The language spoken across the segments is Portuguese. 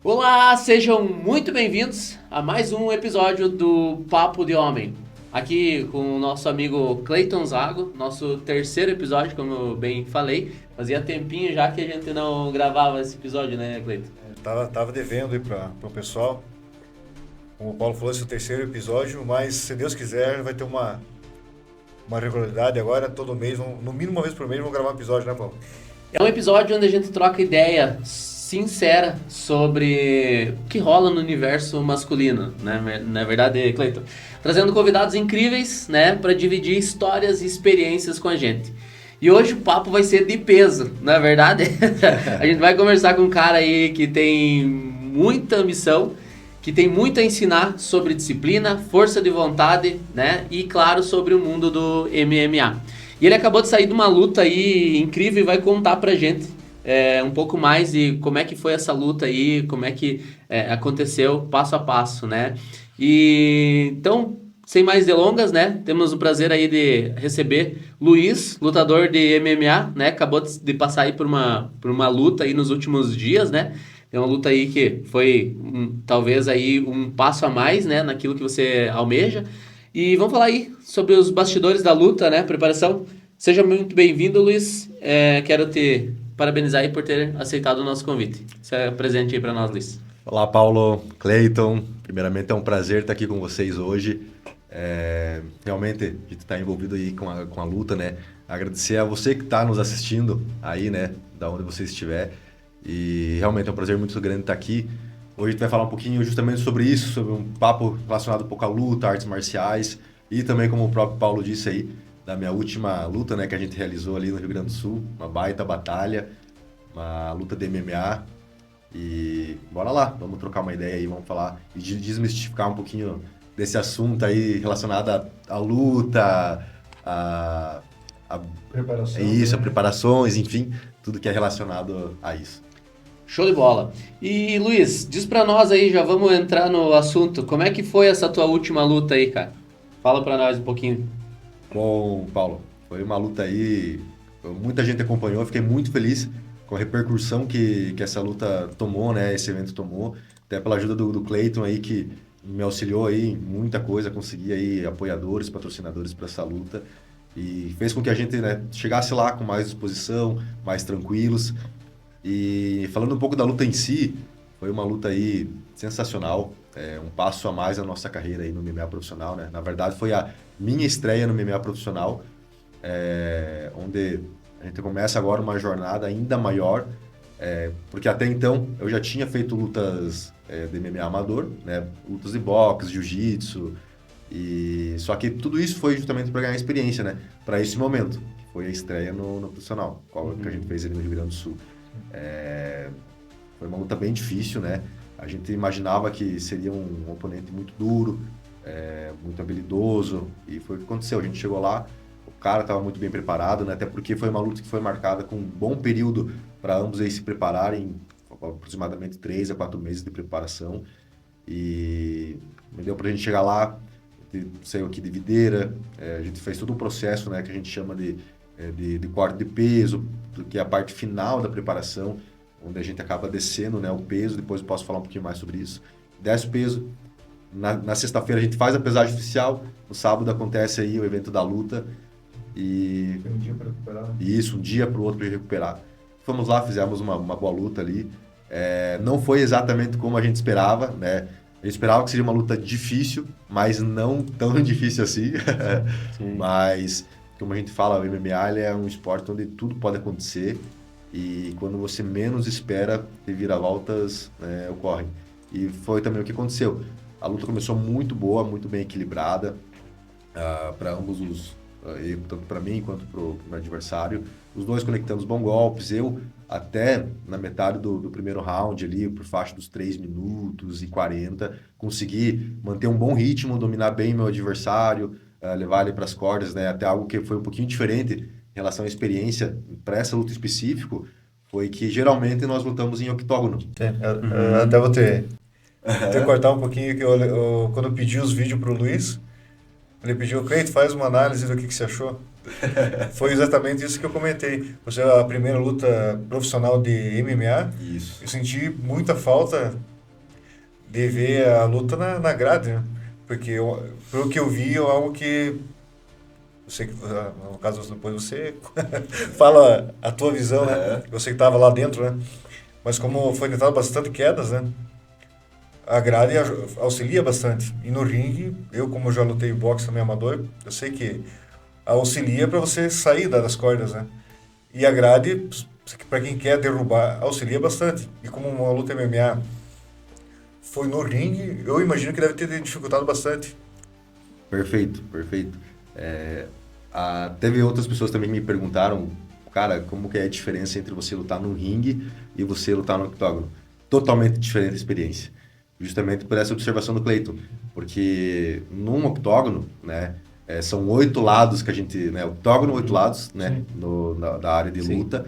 Olá, sejam muito bem-vindos a mais um episódio do Papo de Homem. Aqui com o nosso amigo Cleiton Zago, nosso terceiro episódio, como eu bem falei. Fazia tempinho já que a gente não gravava esse episódio, né, Cleiton? Tava devendo aí para o pessoal. Como o Paulo falou, esse é o terceiro episódio, mas se Deus quiser vai ter uma regularidade agora, todo mês, no mínimo uma vez por mês, vamos gravar um episódio, né, Paulo? É um episódio onde a gente troca ideia sincera sobre o que rola no universo masculino, né? Na verdade, Cleiton, trazendo convidados incríveis, né, para dividir histórias e experiências com a gente. E hoje o papo vai ser de peso, não é verdade? A gente vai conversar com um cara aí que tem muita ambição, que tem muito a ensinar sobre disciplina, força de vontade, né, e claro, sobre o mundo do MMA. E ele acabou de sair de uma luta aí incrível e vai contar pra gente um pouco mais de como é que foi essa luta aí, como é que aconteceu passo a passo, né? E então, sem mais delongas, né? Temos o prazer aí de receber Luiz, lutador de MMA, né? Acabou de passar aí por uma luta aí nos últimos dias, né? É uma luta aí que foi talvez aí um passo a mais, né? Naquilo que você almeja. E vamos falar aí sobre os bastidores da luta, né? Preparação. Seja muito bem-vindo, Luiz. Quero te parabenizar aí por ter aceitado o nosso convite. Se apresente aí para nós, Luiz. Olá, Paulo, Cleiton. Primeiramente é um prazer estar aqui com vocês hoje. Realmente a gente está envolvido aí com a luta, né? Agradecer a você que está nos assistindo aí, né? Da onde você estiver. E realmente é um prazer muito grande estar aqui. Hoje a gente vai falar um pouquinho justamente sobre isso, sobre um papo relacionado um pouco à luta, artes marciais e também, como o próprio Paulo disse aí, da minha última luta, né, que a gente realizou ali no Rio Grande do Sul, uma baita batalha, uma luta de MMA. E bora lá, vamos trocar uma ideia aí, vamos falar e desmistificar um pouquinho desse assunto aí relacionado à luta, a Preparação. Isso, a preparações, enfim, tudo que é relacionado a isso. Show de bola. E Luiz, diz pra nós aí, já vamos entrar no assunto. Como é que foi essa tua última luta aí, cara? Fala pra nós um pouquinho. Bom, Paulo, foi uma luta aí, muita gente acompanhou, fiquei muito feliz com a repercussão que essa luta tomou, né? Esse evento tomou, até pela ajuda do Cleiton aí, que me auxiliou aí em muita coisa, consegui aí apoiadores, patrocinadores para essa luta e fez com que a gente, né, chegasse lá com mais disposição, mais tranquilos. E falando um pouco da luta em si, foi uma luta aí sensacional, um passo a mais na nossa carreira aí no MMA profissional, né? Na verdade, foi a minha estreia no MMA profissional, onde a gente começa agora uma jornada ainda maior, porque até então eu já tinha feito lutas de MMA amador, né? Lutas de boxe, jiu-jitsu, e só que tudo isso foi justamente para ganhar experiência, né? Para esse momento, que foi a estreia no profissional, que a gente fez ali no Rio Grande do Sul. Foi uma luta bem difícil, né? A gente imaginava que seria um oponente muito duro, muito habilidoso, e foi o que aconteceu. A gente chegou lá, o cara estava muito bem preparado, né? Até porque foi uma luta que foi marcada com um bom período para ambos aí se prepararem, aproximadamente 3 a 4 meses de preparação, e deu para a gente chegar lá, saiu aqui de videira, a gente fez todo um processo, né, que a gente chama de corte de peso, que é a parte final da preparação, onde a gente acaba descendo, né, o peso. Depois eu posso falar um pouquinho mais sobre isso. Desce o peso. Na sexta-feira a gente faz a pesagem oficial. No sábado acontece aí o evento da luta. E Tem um dia para recuperar. Isso, um dia para o outro para recuperar. Fomos lá, fizemos uma boa luta ali. Não foi exatamente como a gente esperava, né? Eu esperava que seria uma luta difícil, mas não tão difícil assim. Mas, como a gente fala, o MMA ele é um esporte onde tudo pode acontecer. E quando você menos espera, reviravoltas ocorrem. E foi também o que aconteceu. A luta começou muito boa, muito bem equilibrada, para ambos tanto para mim quanto para o meu adversário. Os dois conectamos bons golpes. Eu, até na metade do primeiro round, ali, por faixa dos 3 minutos e 40, consegui manter um bom ritmo, dominar bem meu adversário, levar ele para as cordas, né? Até algo que foi um pouquinho diferente em relação à experiência para essa luta específico, foi que geralmente nós lutamos em octógono. Até vou ter que cortar um pouquinho, que quando eu pedi os vídeos pro Luiz, ele pediu, Cleito, faz uma análise do que você achou. Foi exatamente isso que eu comentei. Você é a primeira luta profissional de MMA. Isso. Eu senti muita falta de ver a luta na grade, né? Porque, pelo que eu vi, é algo que... Eu sei que, no caso, depois você fala a tua visão, né? Você que estava lá dentro, né? Mas como foi tentado bastante quedas, né? A grade auxilia bastante. E no ringue, eu como já lutei boxe também amador, eu sei que auxilia para você sair das cordas, né? E a grade, para quem quer derrubar, auxilia bastante. E como uma luta MMA foi no ringue, eu imagino que deve ter dificultado bastante. Perfeito. Teve outras pessoas também que me perguntaram, cara, como que é a diferença entre você lutar no ringue e você lutar no octógono? Totalmente diferente a experiência. Justamente por essa observação do Cleiton. Porque num octógono, né, são 8 lados que a gente... Né, octógono, 8 lados, né, da área de luta.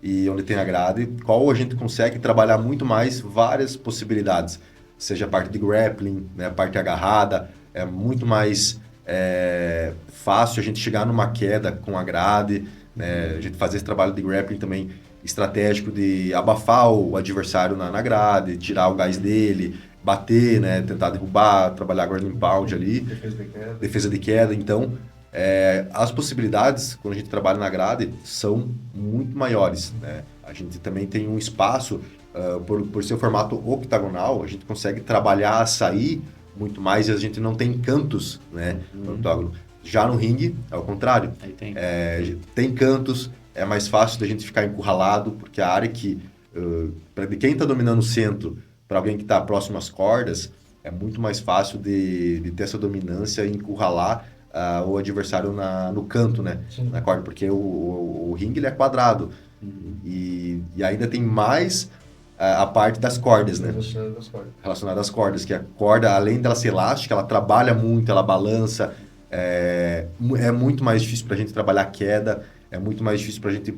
E onde tem a grade, qual a gente consegue trabalhar muito mais várias possibilidades. Seja a parte de grappling, né, a parte agarrada, é muito mais fácil a gente chegar numa queda com a grade, né, a gente fazer esse trabalho de grappling também estratégico de abafar o adversário na grade, tirar o gás dele, bater, né, tentar derrubar, trabalhar ground pound ali, defesa de queda. Então, as possibilidades, quando a gente trabalha na grade, são muito maiores, né? A gente também tem um espaço, por ser o formato octagonal, a gente consegue trabalhar, sair muito mais e a gente não tem cantos, né, no octógono. Já no ringue, é o contrário. Aí tem. Tem cantos, é mais fácil da gente ficar encurralado, porque a área que, de quem está dominando o centro, para alguém que está próximo às cordas, é muito mais fácil de ter essa dominância e encurralar o adversário no canto, né? Na corda, porque o ringue ele é quadrado. E ainda tem mais a parte das cordas, né? Relacionada às cordas, que a corda, além dela ser elástica, ela trabalha muito, ela balança. É muito mais difícil para a gente trabalhar queda, é muito mais difícil para a gente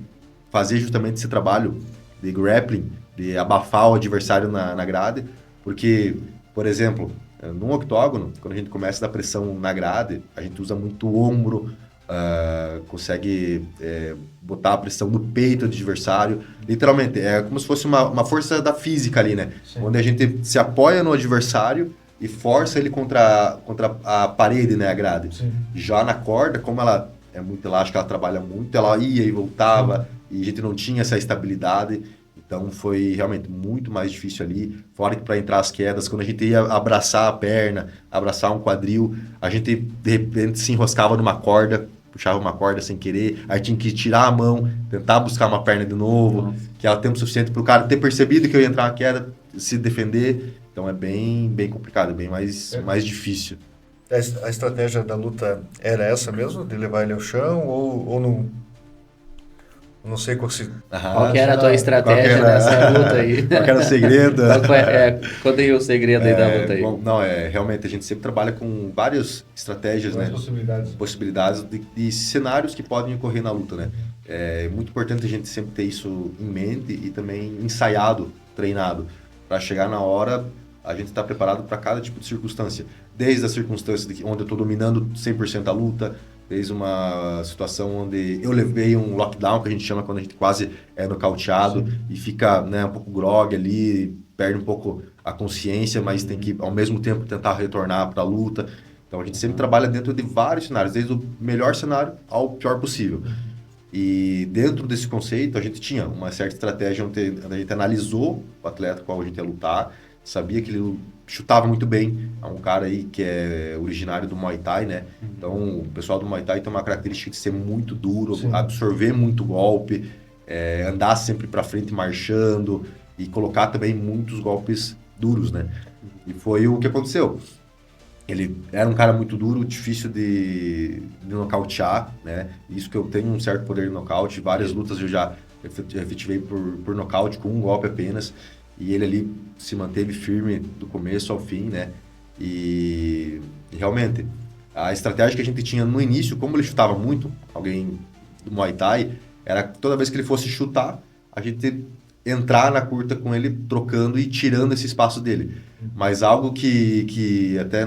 fazer justamente esse trabalho de grappling, de abafar o adversário na grade, porque, por exemplo, num octógono, quando a gente começa a dar pressão na grade, a gente usa muito o ombro, consegue botar a pressão no peito do adversário, literalmente, é como se fosse uma força da física ali, né? Sim. Onde a gente se apoia no adversário e força ele contra a parede, né, a grade. Sim. Já na corda, como ela é muito elástica, ela trabalha muito, ela ia e voltava, e a gente não tinha essa estabilidade, então foi realmente muito mais difícil ali, fora que para entrar as quedas, quando a gente ia abraçar a perna, abraçar um quadril, a gente de repente se enroscava numa corda, puxava uma corda sem querer, aí tinha que tirar a mão, tentar buscar uma perna de novo, que era tempo suficiente para o cara ter percebido que eu ia entrar na queda, se defender. Então é bem complicado, é bem mais difícil. A estratégia da luta era essa mesmo? De levar ele ao chão ou não? Não sei qual se... Qual que era a tua estratégia nessa luta aí? Qual que era o segredo? Conta aí o segredo aí da luta aí. Bom, não, realmente a gente sempre trabalha com várias estratégias, né? Possibilidades de cenários que podem ocorrer na luta, né? É muito importante a gente sempre ter isso em mente e também ensaiado, treinado, para chegar na hora a gente está preparado para cada tipo de circunstância. Desde a circunstância onde eu estou dominando 100% a luta, desde uma situação onde eu levei um lockdown, que a gente chama quando a gente quase é nocauteado. Sim. E fica, né, um pouco grog ali, perde um pouco a consciência, mas tem que, ao mesmo tempo, tentar retornar para a luta. Então, a gente sempre trabalha dentro de vários cenários, desde o melhor cenário ao pior possível. E dentro desse conceito, a gente tinha uma certa estratégia onde a gente analisou o atleta com qual a gente ia lutar, sabia que ele chutava muito bem, é um cara aí que é originário do Muay Thai, né? Então, o pessoal do Muay Thai tem uma característica de ser muito duro, sim, absorver muito golpe, andar sempre para frente marchando e colocar também muitos golpes duros, né? E foi o que aconteceu. Ele era um cara muito duro, difícil de nocautear, né? Isso que eu tenho um certo poder de nocaute, várias lutas eu já efetivei por nocaute com um golpe apenas. E ele ali se manteve firme do começo ao fim, né? E realmente, A estratégia que a gente tinha no início, como ele chutava muito, alguém do Muay Thai, era toda vez que ele fosse chutar, a gente entrar na curta com ele, trocando e tirando esse espaço dele. Mas algo que até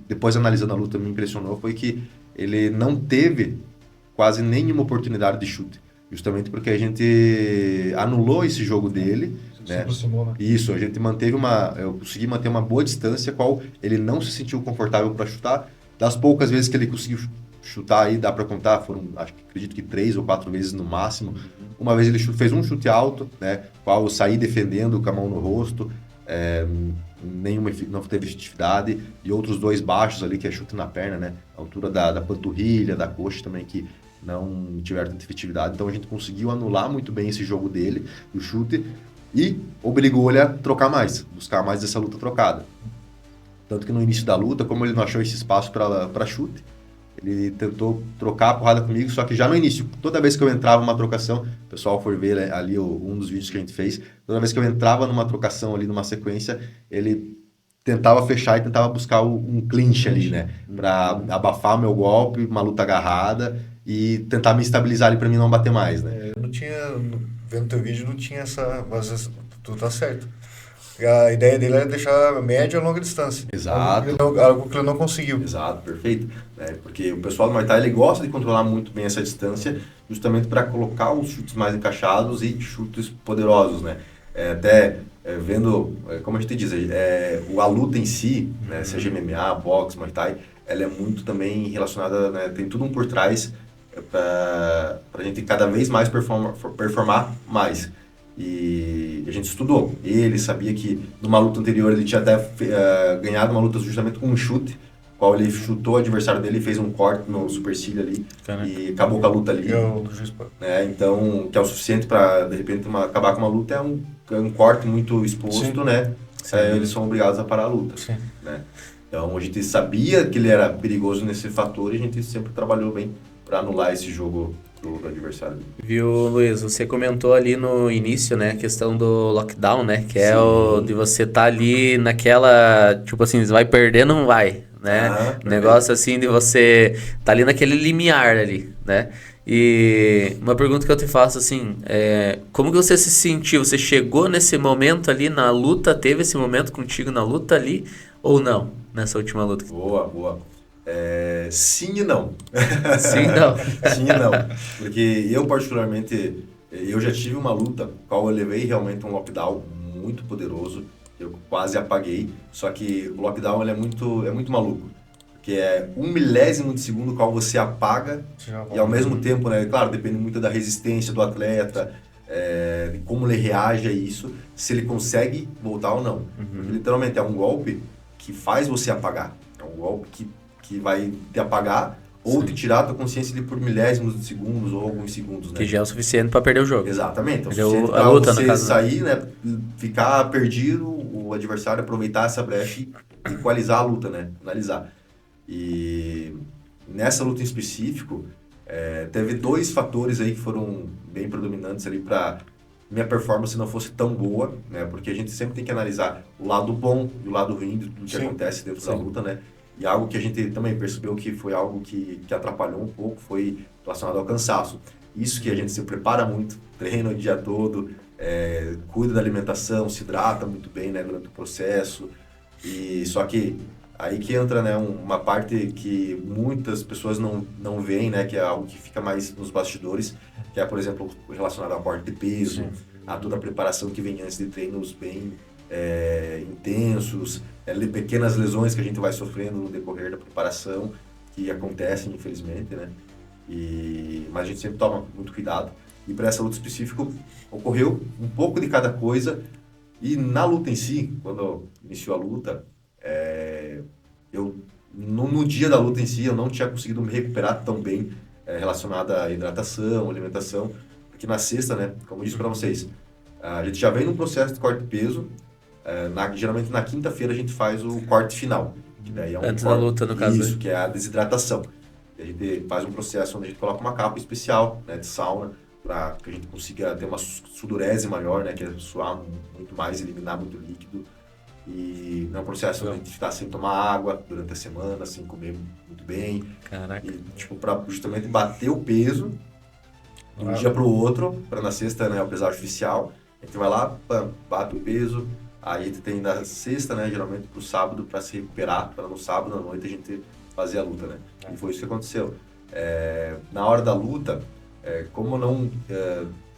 depois analisando a luta me impressionou foi que ele não teve quase nenhuma oportunidade de chute. Justamente porque a gente anulou esse jogo dele, né? Aproximou, né? Isso, a gente eu consegui manter uma boa distância, qual ele não se sentiu confortável para chutar. Das poucas vezes que ele conseguiu chutar aí, dá para contar, acredito que 3 ou 4 vezes no máximo. Uma vez ele fez um chute alto, né? Qual eu saí defendendo com a mão no rosto, não teve efetividade, e outros 2 baixos ali, que é chute na perna, né? A altura da panturrilha, da coxa também, que não tiveram tanta efetividade. Então a gente conseguiu anular muito bem esse jogo dele, do chute, e obrigou ele a trocar mais, buscar mais essa luta trocada. Tanto que no início da luta, como ele não achou esse espaço para chute, ele tentou trocar a porrada comigo, só que já no início, toda vez que eu entrava numa trocação, o pessoal for ver ali um dos vídeos que a gente fez, toda vez que eu entrava numa trocação ali, numa sequência, ele tentava fechar e tentava buscar um clinch ali, né? Pra abafar meu golpe, uma luta agarrada e tentar me estabilizar ali pra mim não bater mais, né? Eu não tinha, vendo teu vídeo, não tinha mas tu tá certo. A ideia dele era deixar média e longa distância. Exato. Algo que ele não conseguiu. Exato, perfeito. Porque o pessoal do Muay Thai ele gosta de controlar muito bem essa distância, justamente para colocar os chutes mais encaixados e chutes poderosos, né? Vendo, como a gente diz, a luta em si, né, seja MMA, boxe, Muay Thai, ela é muito também relacionada, né, tem tudo por trás para a gente cada vez mais performar mais. E a gente estudou. Ele sabia que numa luta anterior ele tinha até ganhado uma luta justamente com um chute, qual ele chutou o adversário dele e fez um corte no supercílio ali. Caramba. E acabou com a luta ali. Então, que é o suficiente para, de repente, acabar com uma luta, é um corte muito exposto, sim, né? Sim. Eles são obrigados a parar a luta. Sim. Né? Então, a gente sabia que ele era perigoso nesse fator e a gente sempre trabalhou bem para anular esse jogo do adversário. Viu, Luiz, você comentou ali no início, né, a questão do lockdown, né, que é o de você tá ali naquela, tipo assim, você vai perder, não vai, né, negócio assim de você tá ali naquele limiar ali, né, e uma pergunta que eu te faço assim, como que você se sentiu, você chegou nesse momento ali na luta, teve esse momento contigo na luta ali, ou não, nessa última luta? Boa. Sim e não. Sim e não. Sim e não. Porque eu, particularmente, eu já tive uma luta, qual eu levei realmente um lockdown muito poderoso. Eu quase apaguei. Só que o lockdown ele é muito maluco. Porque é 1 milésimo de segundo qual você apaga e ao mesmo tempo, né? Claro, depende muito da resistência do atleta, de como ele reage a isso, se ele consegue voltar ou não. Porque, literalmente, é um golpe que faz você apagar. É um golpe que vai te apagar ou te tirar a tua consciência por milésimos de segundos ou alguns segundos, né? Que já é o suficiente para perder o jogo. Exatamente. É o suficiente para você no caso, sair, né? Ficar perdido, o adversário aproveitar essa brecha e equalizar a luta, né? Finalizar. E nessa luta em específico, teve 2 fatores aí que foram bem predominantes ali para minha performance não fosse tão boa, né? Porque a gente sempre tem que analisar o lado bom e o lado ruim de tudo que acontece dentro da luta, né? E algo que a gente também percebeu que foi algo que atrapalhou um pouco foi relacionado ao cansaço. Isso que a gente se prepara muito, treina o dia todo, cuida da alimentação, se hidrata muito bem, né, durante o processo. E só que aí que entra, né, uma parte que muitas pessoas não veem, né, que é algo que fica mais nos bastidores, que é, por exemplo, relacionado ao corte de peso, a toda a preparação que vem antes de treinos bem intensos, pequenas lesões que a gente vai sofrendo no decorrer da preparação, que acontecem, infelizmente, né? Mas a gente sempre toma muito cuidado. E para essa luta específica, ocorreu um pouco de cada coisa. E na luta em si, quando iniciou a luta, no dia da luta em si, eu não tinha conseguido me recuperar tão bem relacionada à hidratação, alimentação. Porque na sexta, né, como eu disse para vocês, a gente já vem num processo de corte de peso. Geralmente na quinta-feira a gente faz o corte final. Que daí é antes da luta, no caso. Isso, que é a desidratação. E a gente faz um processo onde a gente coloca uma capa especial, né, de sauna, para que a gente consiga ter uma sudorese maior, né, que é suar muito mais, eliminar muito líquido. E é um processo de a gente ficar sem tomar água durante a semana, sem comer muito bem. Caraca. E, tipo, pra justamente bater o peso de um dia pro outro, para na sexta, né, o peso artificial. A gente vai lá, pam, bate o peso, aí tem na sexta, né, geralmente pro sábado, para se recuperar, para no sábado à noite a gente fazer a luta, né. E foi isso que aconteceu. Na hora da luta, como não...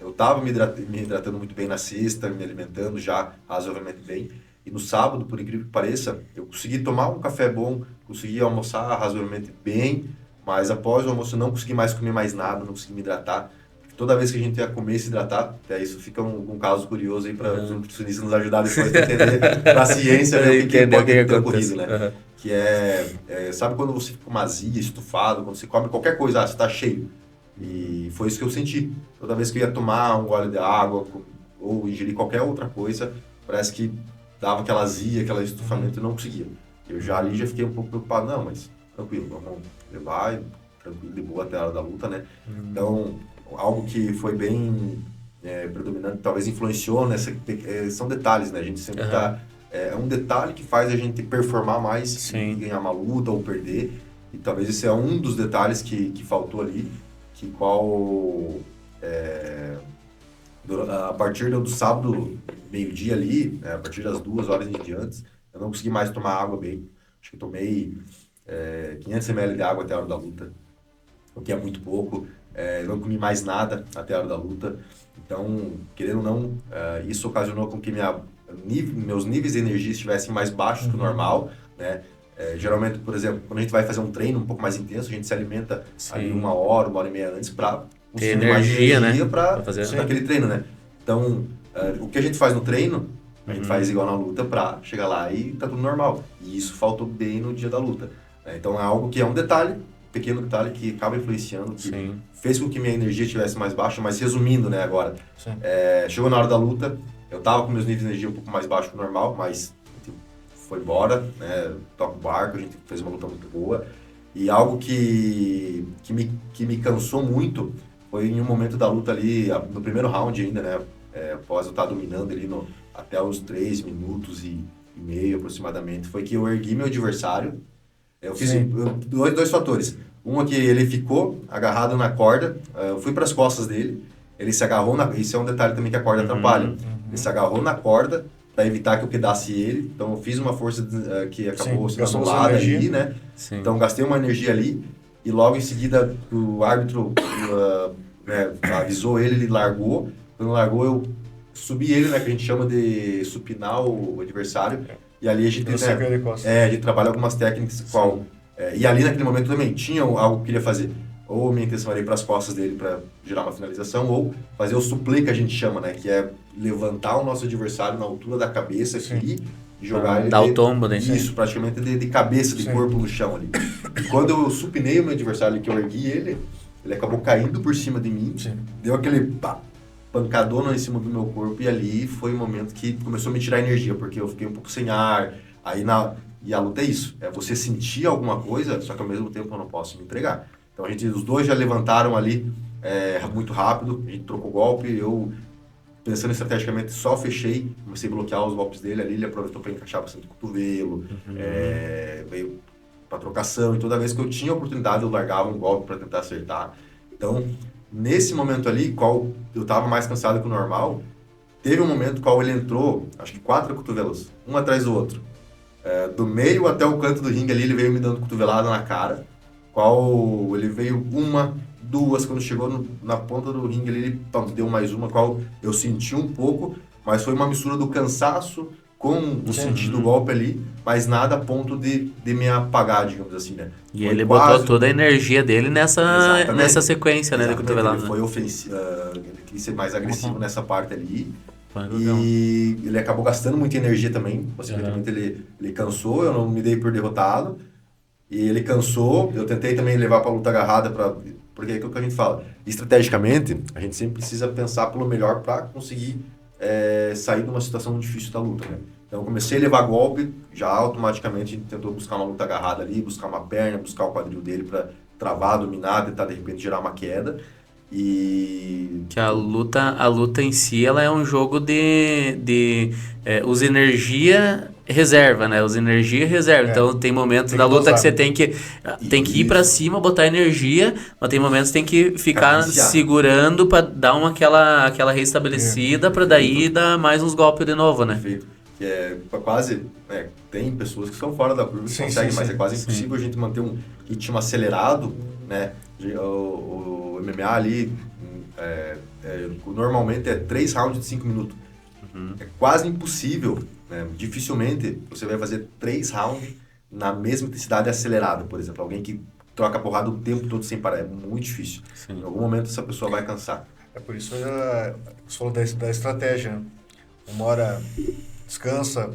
eu tava me hidratando muito bem na sexta, me alimentando já razoavelmente bem. E no sábado, por incrível que pareça, eu consegui tomar um café bom, consegui almoçar razoavelmente bem, mas após o almoço eu não consegui mais comer mais nada, não consegui me hidratar. Toda vez que a gente ia comer e se hidratar, até isso fica um caso curioso aí para os nutricionistas nos ajudar depois a entender na ciência, né, o que pode ter ocorrido, né? Que sabe quando você fica com uma azia, estufado, quando você come qualquer coisa, você está cheio. E foi isso que eu senti. Toda vez que eu ia tomar um gole de água ou ingerir qualquer outra coisa, parece que dava aquela azia, aquele estufamento e não conseguia. Eu já ali já fiquei um pouco preocupado, não, mas tranquilo, vamos levar, tranquilo, de boa até a hora da luta, né? Então, algo que foi bem predominante, talvez influenciou nessa... são detalhes, né? A gente sempre tá... É um detalhe que faz a gente performar mais, e ganhar uma luta ou perder. E talvez esse é um dos detalhes que faltou ali, a partir do sábado, meio-dia ali, a partir das 2 horas em diante, eu não consegui mais tomar água bem. Acho que eu tomei 500 ml de água até a hora da luta, o que é muito pouco. Não comi mais nada até a hora da luta. Então, querendo ou não, isso ocasionou com que meus níveis de energia estivessem mais baixos que o normal, né? Geralmente, por exemplo, quando a gente vai fazer um treino um pouco mais intenso, a gente se alimenta ali 1 hora e meia antes para ter energia, né? Para fazer aquele treino, né? Então, o que a gente faz no treino, a gente faz igual na luta para chegar lá e tá tudo normal. E isso faltou bem no dia da luta. Então, é algo que é um detalhe, pequeno detalhe que acaba influenciando, que fez com que minha energia estivesse mais baixa, mas resumindo, né, agora, chegou na hora da luta, eu tava com meus níveis de energia um pouco mais baixos que o normal, mas foi embora, né, toca o barco, a gente fez uma luta muito boa, e algo que me cansou muito foi em um momento da luta ali, no primeiro round ainda, né, após eu estar dominando ali até os 3 minutos e meio aproximadamente, foi que eu ergui meu adversário. Eu fiz dois fatores. Um é que ele ficou agarrado na corda, eu fui para as costas dele, ele se agarrou isso é um detalhe também que a corda atrapalha. Ele se agarrou na corda para evitar que eu quedasse ele, então eu fiz uma força que acabou sendo anulada ali, né? Então gastei uma energia ali e logo em seguida o árbitro avisou ele largou. Quando largou eu subi ele, né, que a gente chama de supinar o adversário. E ali a gente, a gente trabalha algumas técnicas, e ali naquele momento também tinha algo que eu queria fazer. Ou minha intenção era ir para as costas dele para gerar uma finalização, ou fazer o supplé que a gente chama, né? Que é levantar o nosso adversário na altura da cabeça aqui e jogar ele... Dar o tombo, né? Isso, praticamente de cabeça, de corpo no chão ali. E quando eu supinei o meu adversário, que eu ergui ele acabou caindo por cima de mim, deu aquele pancadona em cima do meu corpo, e ali foi o momento que começou a me tirar energia, porque eu fiquei um pouco sem ar. E a luta é isso, é você sentir alguma coisa, só que ao mesmo tempo eu não posso me entregar. Então os dois já levantaram ali muito rápido, a gente trocou golpe, eu pensando estrategicamente só fechei, comecei a bloquear os golpes dele ali, ele aproveitou para encaixar bastante o cotovelo, veio para trocação, e toda vez que eu tinha oportunidade eu largava um golpe para tentar acertar. Então, nesse momento ali, qual eu estava mais cansado que o normal, teve um momento qual ele entrou, acho que 4 cotovelos, um atrás do outro. Do meio até o canto do ringue ali, ele veio me dando cotovelada na cara, qual ele veio 1, 2, quando chegou na ponta do ringue ali, ele deu mais uma, qual eu senti um pouco, mas foi uma mistura do cansaço com o sentido do golpe ali, mas nada a ponto de me apagar, digamos assim, né? E foi ele botou toda a energia dele nessa sequência, né, de cotovelada. Ele foi ofensivo, ele quis ser mais agressivo nessa parte ali. E ele acabou gastando muita energia também, possivelmente ele cansou, eu não me dei por derrotado, e ele cansou, eu tentei também levar para a luta agarrada, porque é aquilo que a gente fala, estrategicamente, a gente sempre precisa pensar pelo melhor para conseguir sair de uma situação difícil da luta, né? Então eu comecei a levar golpe, já automaticamente a gente tentou buscar uma luta agarrada ali, buscar uma perna, buscar o quadril dele para travar, dominar, tentar de repente gerar uma queda. E que a luta em si ela é um jogo de usa energia reserva, né? Usa energia e reserva. Então tem momentos da luta que você tem que ir pra cima, botar energia, mas tem momentos que tem que ficar segurando pra dar aquela reestabelecida pra daí dar mais uns golpes de novo, né? Perfeito. Que é quase... tem pessoas que são fora da curva que conseguem, mas é quase impossível a gente manter um ritmo acelerado, né? O MMA ali normalmente é 3 rounds de 5 minutos. É quase impossível, né? Dificilmente você vai fazer 3 rounds na mesma intensidade acelerada, por exemplo. Alguém que troca porrada o tempo todo sem parar. É muito difícil. Sim. Em algum momento essa pessoa vai cansar. É por isso que você falou da estratégia, né? Uma hora descansa,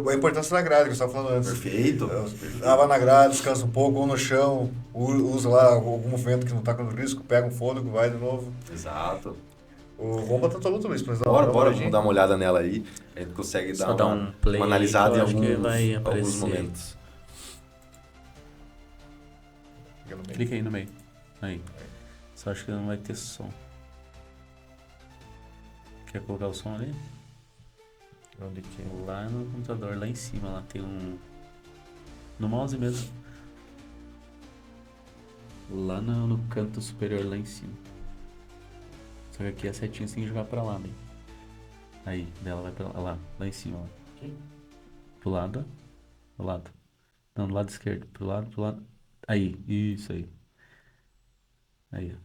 a importância da grade que você estava falando antes. Perfeito. Vai na grade, descansa um pouco, ou no chão, usa lá algum movimento que não está com risco, pega um fôlego, vai de novo. Exato. Vamos botar tua luta, Luiz. Bora, vamos dar uma olhada nela aí. A gente consegue dar um play, uma analisada em alguns momentos. Clica aí no meio. Aí. Só acho que não vai ter som. Quer colocar o som ali? Onde que é? Lá no computador, lá em cima, lá tem um... No mouse mesmo. Lá no canto superior, lá em cima. Só que aqui a setinha você tem que jogar pra lá, né? Aí, dela vai pra lá, lá em cima, lá. Pro lado, pro lado. Não, do lado esquerdo, pro lado. Aí, isso aí. Aí, ó.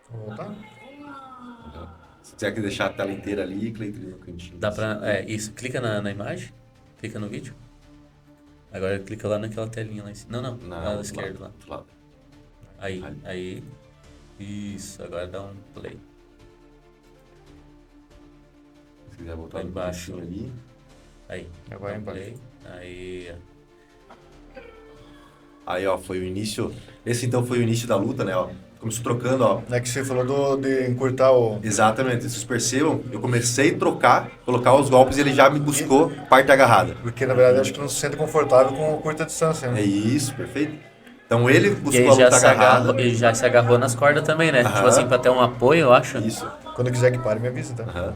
Vamos voltar? Se quiser deixar a tela inteira ali, clica ali no cantinho. Dá pra... isso, clica na imagem, clica no vídeo. Agora clica lá naquela telinha lá em cima. Não, lá na esquerda, lá. Do lado. Aí. Isso, agora dá um play. Se quiser voltar lá embaixo ali. Aí. Agora embaixo. Play. Aí, ó. Aí, ó, foi o início... Esse, então, foi o início da luta, né, ó. Começou trocando, ó. É que você falou de encurtar o... Exatamente. Vocês percebam, eu comecei a trocar, colocar os golpes e ele já me buscou parte agarrada. Porque, na verdade, acho que não se sente confortável com curta distância, né? É isso, perfeito. Então, ele buscou a luta agarrada. Ele já se agarrou nas cordas também, né? Tipo assim, pra ter um apoio, eu acho. Isso. Quando quiser que pare, me avisa, tá?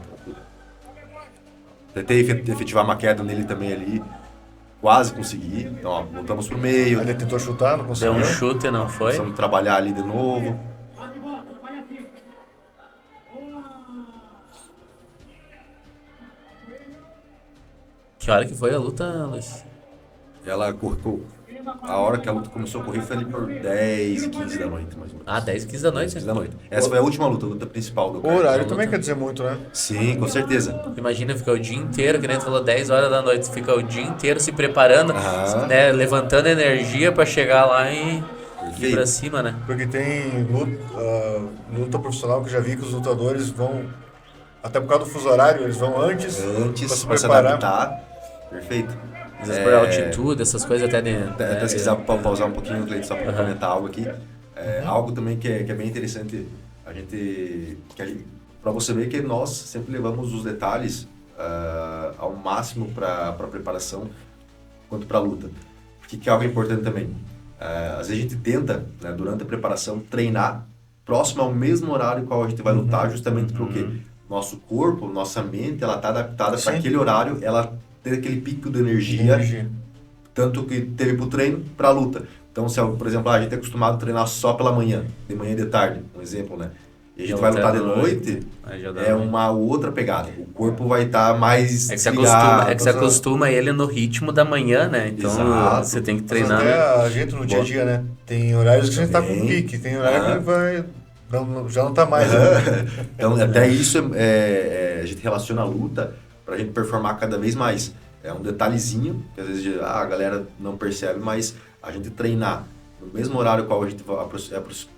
Tentei efetivar uma queda nele também ali. Quase consegui. Então, ó, voltamos pro meio. Ele tentou chutar, não conseguiu. Deu um chute, não foi? Precisamos trabalhar ali de novo. Que hora que foi a luta, Luiz? Ela correu. A hora que a luta começou a correr foi ali por 10 e 15 da noite, mais ou menos. 10 e 15 da noite? 15 da noite. Essa foi a última luta, a luta principal do O horário também quer dizer muito, né? Sim, com certeza. Imagina ficar o dia inteiro, que nem tu falou, 10 horas da noite, fica o dia inteiro se preparando, né, levantando energia pra chegar lá e ir pra cima, né? Porque tem luta profissional que eu já vi que os lutadores vão, até por causa do fuso horário, eles vão antes pra se adaptar. Perfeito. Às vezes por altitude, essas coisas até dentro. Até se quiser pausar um pouquinho, Cleiton, só para comentar algo aqui. Algo também que é bem interessante, para você ver que nós sempre levamos os detalhes ao máximo para a preparação quanto para a luta. Porque que é algo importante também. Às vezes a gente tenta, né, durante a preparação, treinar próximo ao mesmo horário qual a gente vai lutar, justamente porque nosso corpo, nossa mente, ela está adaptada para aquele horário, ela ter aquele pico de energia, tanto que teve pro treino, pra luta. Então, se, por exemplo, a gente é acostumado a treinar só pela manhã, de manhã e de tarde, um exemplo, né? E a gente vai lutar de noite, uma outra pegada. O corpo vai estar mais você acostuma ele no ritmo da manhã, né? Então, você tem que treinar. Mas até a gente no dia a dia, né? Tem horários que a gente tá com pique, tem horário que vai... já não tá mais. Então, até isso a gente relaciona a luta pra gente performar cada vez mais. É um detalhezinho, que às vezes a galera não percebe, mas a gente treinar no mesmo horário qual a gente vai,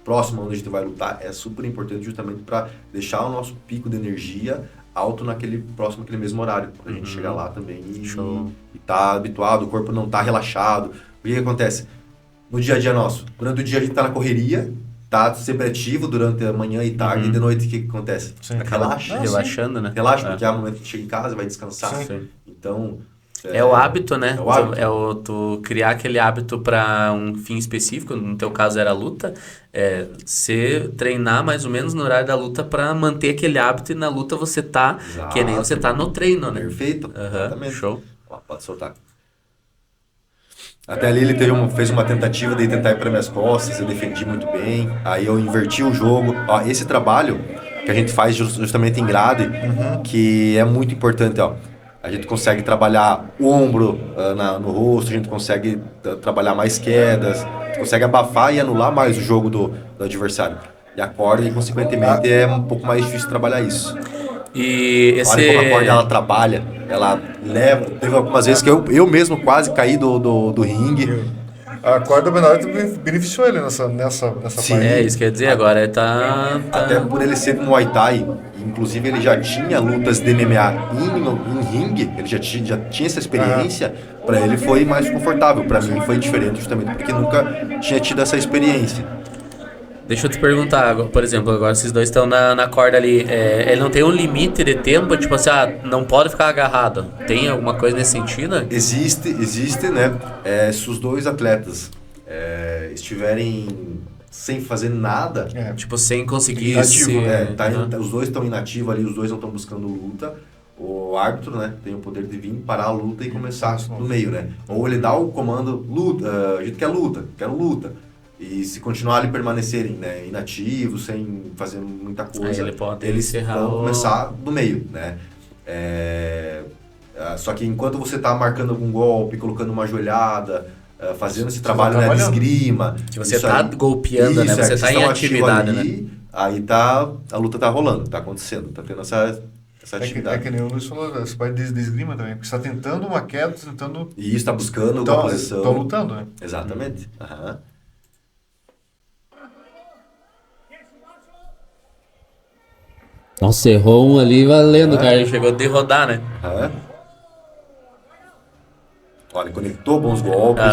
próximo onde a gente vai lutar, é super importante justamente para deixar o nosso pico de energia alto naquele mesmo horário, pra gente chegar lá também e tá habituado, o corpo não tá relaxado. O que acontece? No dia a dia nosso, durante o dia a gente tá na correria, tá sempre ativo durante a manhã e tarde, e de noite o que acontece? Relaxando, né? Relaxa, porque é o momento que chega em casa, vai descansar. Sim. Então, É o hábito, né? É o hábito. Tu criar aquele hábito para um fim específico, no teu caso era a luta, você treinar mais ou menos no horário da luta para manter aquele hábito e na luta você tá Exato. que nem você tá no treino, né? Perfeito. Aham, Exatamente. show. Ó, pode soltar. Até ali ele fez uma tentativa de tentar ir para minhas costas, eu defendi muito bem, aí eu inverti o jogo. Ó, esse trabalho que a gente faz justamente em grade, que é muito importante, ó. A gente consegue trabalhar o ombro no rosto, a gente consegue trabalhar mais quedas, a gente consegue abafar e anular mais o jogo do adversário. E a corda, e consequentemente, é um pouco mais difícil trabalhar isso. E Olha como a corda ela trabalha, ela leva. Teve algumas vezes que eu mesmo quase caí do ringue. A corda menor beneficiou ele nessa Sim. parte. isso quer dizer, agora tá... Até por ele ser Muay Thai, inclusive ele já tinha lutas de MMA em ringue, ele já tinha essa experiência, para ele foi mais confortável, para mim foi diferente justamente porque nunca tinha tido essa experiência. Deixa eu te perguntar, por exemplo, agora esses dois estão na corda ali, ele não tem um limite de tempo, tipo assim, não pode ficar agarrado, tem alguma coisa nesse sentido? Existe, né, se os dois atletas estiverem sem fazer nada, Tipo, sem conseguir Inativo, os dois estão inativos ali, os dois não estão buscando luta, o árbitro, né, tem o poder de vir, parar a luta e começar no meio, né, ou ele dá o comando, luta, a gente quer luta, quero luta. E se continuar ali permanecerem, né, inativos, sem fazer muita coisa, ele pode eles encerrar vão começar do meio, né? Só que enquanto você está marcando algum golpe, colocando uma joelhada, fazendo esse trabalho, né, de esgrima... Que você está golpeando, né? Você está em atividade, ali, né? Aí a luta tá rolando, tá acontecendo, tá tendo essa atividade. Que nem o Luiz falou, essa parte de esgrima também, porque você está tentando uma queda, tentando... E isso, está buscando uma posição... Estão lutando, né? Exatamente. Aham. Nossa, errou um ali valendo, cara. Ele chegou a derrodar, né? Olha, conectou bons golpes.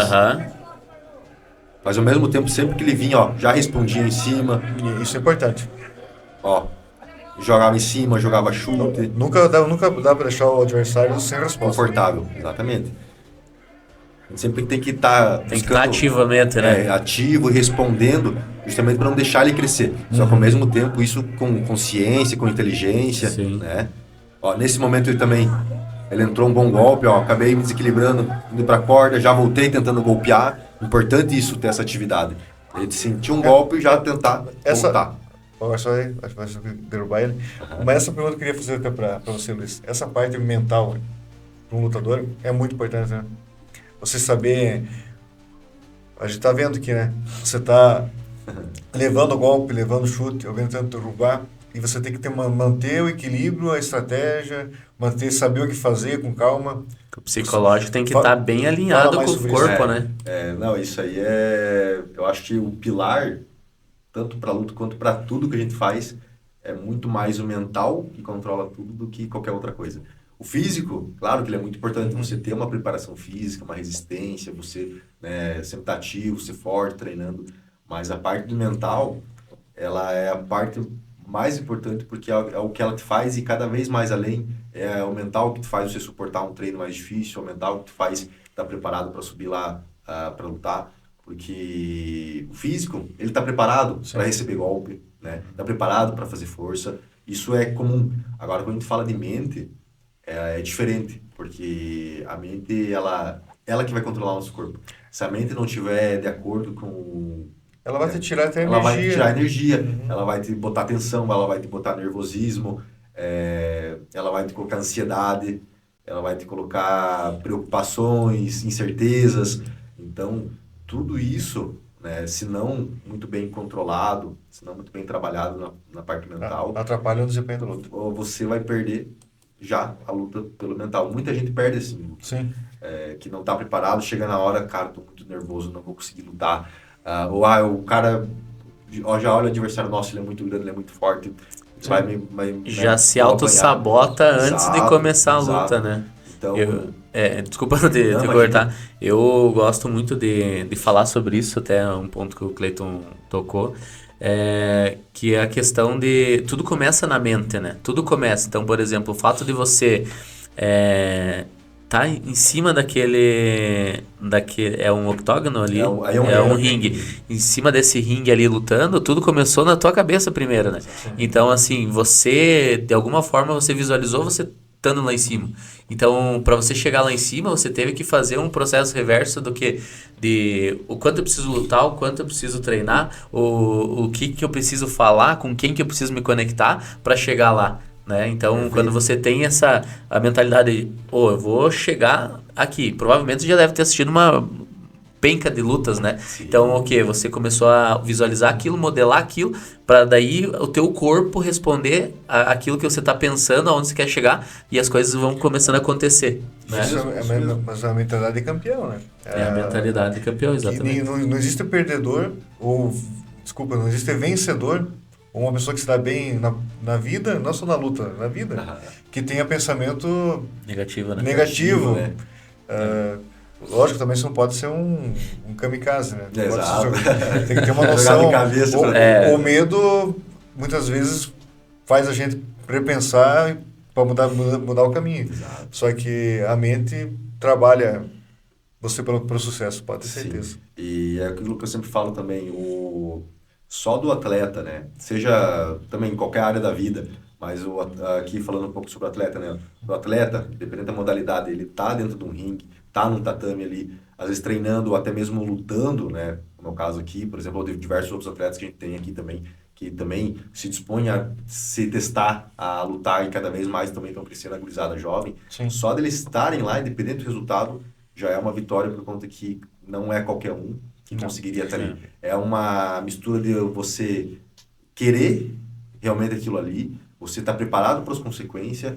Mas ao mesmo tempo, sempre que ele vinha, ó, já respondia em cima. E isso é importante. Ó, jogava em cima, jogava chute. Nunca dá para deixar o adversário sem resposta. Confortável, exatamente. A gente sempre tem que estar ativamente, né? Ativo e respondendo, justamente para não deixar ele crescer. Só que ao mesmo tempo, isso com consciência, com inteligência. Sim. Né? Ó, nesse momento ele entrou um bom golpe, ó, acabei me desequilibrando, indo para a corda, já voltei tentando golpear. Importante isso, ter essa atividade. Ele sentir um golpe e já tentar voltar. Agora só vai derrubar ele. Mas essa pergunta que eu queria fazer até para você, Luiz. Essa parte mental para um lutador é muito importante, né? Você saber... A gente tá vendo aqui, né? Você tá levando o golpe, levando o chute, alguém tentando derrubar, e você tem que manter o equilíbrio, a estratégia, saber o que fazer com calma. O psicológico tem que estar bem alinhado com o corpo, né? Não, isso aí eu acho que o pilar, tanto para luta quanto para tudo que a gente faz, é muito mais o mental que controla tudo do que qualquer outra coisa. O físico, claro que ele é muito importante, você ter uma preparação física, uma resistência, você, né, sempre estar ativo, ser forte, treinando. Mas a parte do mental, ela é a parte mais importante porque é o que ela te faz e cada vez mais além. É o mental que te faz você suportar um treino mais difícil, é o mental que te faz estar preparado para subir lá para lutar. Porque o físico, ele está preparado para receber golpe, né? Está preparado para fazer força. Isso é comum. Agora, quando a gente fala de mente... é diferente, porque a mente, ela que vai controlar o nosso corpo. Se a mente não estiver de acordo com... Ela vai te tirar até energia. Ela vai te tirar energia, Uhum. Ela vai te botar tensão, ela vai te botar nervosismo, ela vai te colocar ansiedade, ela vai te colocar preocupações, incertezas. Então, tudo isso, né, se não muito bem controlado, se não muito bem trabalhado na parte mental... Atrapalha o desempenho do luta. Ou você vai perder já a luta pelo mental. Muita gente perde assim, Sim. Que não está preparado, chega na hora, cara, tô muito nervoso, não vou conseguir lutar. O cara já olha o adversário, nossa, ele é muito grande, ele é muito forte. Já se auto-sabota antes de começar a luta, né? Então, desculpa te cortar. Eu gosto muito de falar sobre isso, até um ponto que o Cleiton tocou. Que é a questão de... Tudo começa na mente, né? Tudo começa. Então, por exemplo, o fato de você tá em cima daquele é um octógono ali, é um ringue. Em cima desse ringue ali lutando, tudo começou na tua cabeça primeiro, né? Então, assim, você, de alguma forma, você visualizou você estando lá em cima. Então, para você chegar lá em cima, você teve que fazer um processo reverso do que de o quanto eu preciso lutar, o quanto eu preciso treinar, o que eu preciso falar, com quem que eu preciso me conectar para chegar lá. Né? Então, quando você tem a mentalidade de, eu vou chegar aqui, provavelmente você já deve ter assistido uma penca de lutas, né? Sim. Então, o que? Você começou a visualizar aquilo, modelar aquilo, para daí o teu corpo responder aquilo que você está pensando, aonde você quer chegar, e as coisas vão começando a acontecer. Né? Mas a mentalidade de campeão, né? É a mentalidade de campeão, exatamente. Não existe perdedor, não existe vencedor, ou uma pessoa que se dá bem na vida, não só na luta, na vida, que tenha pensamento negativo, né? Negativo. Né? Lógico, também você não pode ser um kamikaze, né? Exato. Tem que ter uma noção. Cabeça, o medo, muitas vezes, faz a gente repensar para mudar o caminho. Exato. Só que a mente trabalha você pelo sucesso, pode ter certeza. E é aquilo que eu sempre falo também, só do atleta, né? Seja também em qualquer área da vida, mas aqui falando um pouco sobre o atleta, né? O atleta, dependendo da modalidade, ele tá dentro de um ringue, tá num tatame ali, às vezes treinando ou até mesmo lutando, né? No meu caso aqui, por exemplo, de diversos outros atletas que a gente tem aqui também, que também se dispõem a se testar, a lutar e cada vez mais também estão crescendo a gurizada jovem. Sim. Só deles estarem lá, independente do resultado, já é uma vitória por conta que não é qualquer um que conseguiria estar ali. É uma mistura de você querer realmente aquilo ali, você estar preparado para as consequências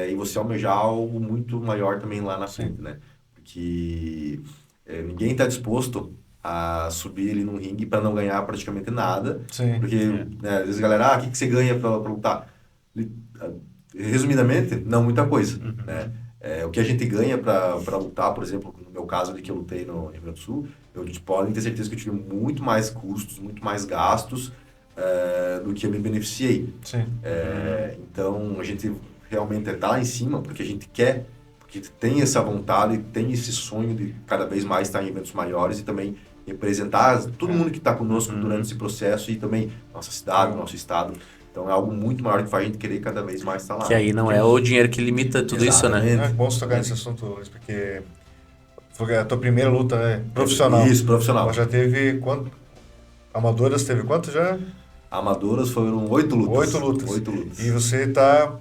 e você almejar algo muito maior também lá na frente, né? Porque ninguém está disposto a subir ali num ringue para não ganhar praticamente nada. Sim. Porque né, às vezes a galera, o que você ganha para lutar? Resumidamente, não muita coisa, né? O que a gente ganha para lutar, por exemplo, no meu caso ali que eu lutei no Rio Grande do Sul, podem ter certeza que eu tive muito mais custos, muito mais gastos do que eu me beneficiei. Sim. Então, a gente realmente está lá em cima porque a gente quer, porque tem essa vontade, tem esse sonho de cada vez mais estar em eventos maiores e também representar todo mundo que está conosco durante esse processo e também nossa cidade, nosso estado. Então é algo muito maior que faz a gente querer cada vez mais estar lá. Que aí não é o dinheiro que limita tudo isso, né? É bom você tocar nesse assunto, Luiz, porque foi a tua primeira luta, né? Profissional. Isso, profissional. Mas já teve quanto? Amadoras teve quanto já? Amadoras foram 8 lutas. 8 lutas. E você está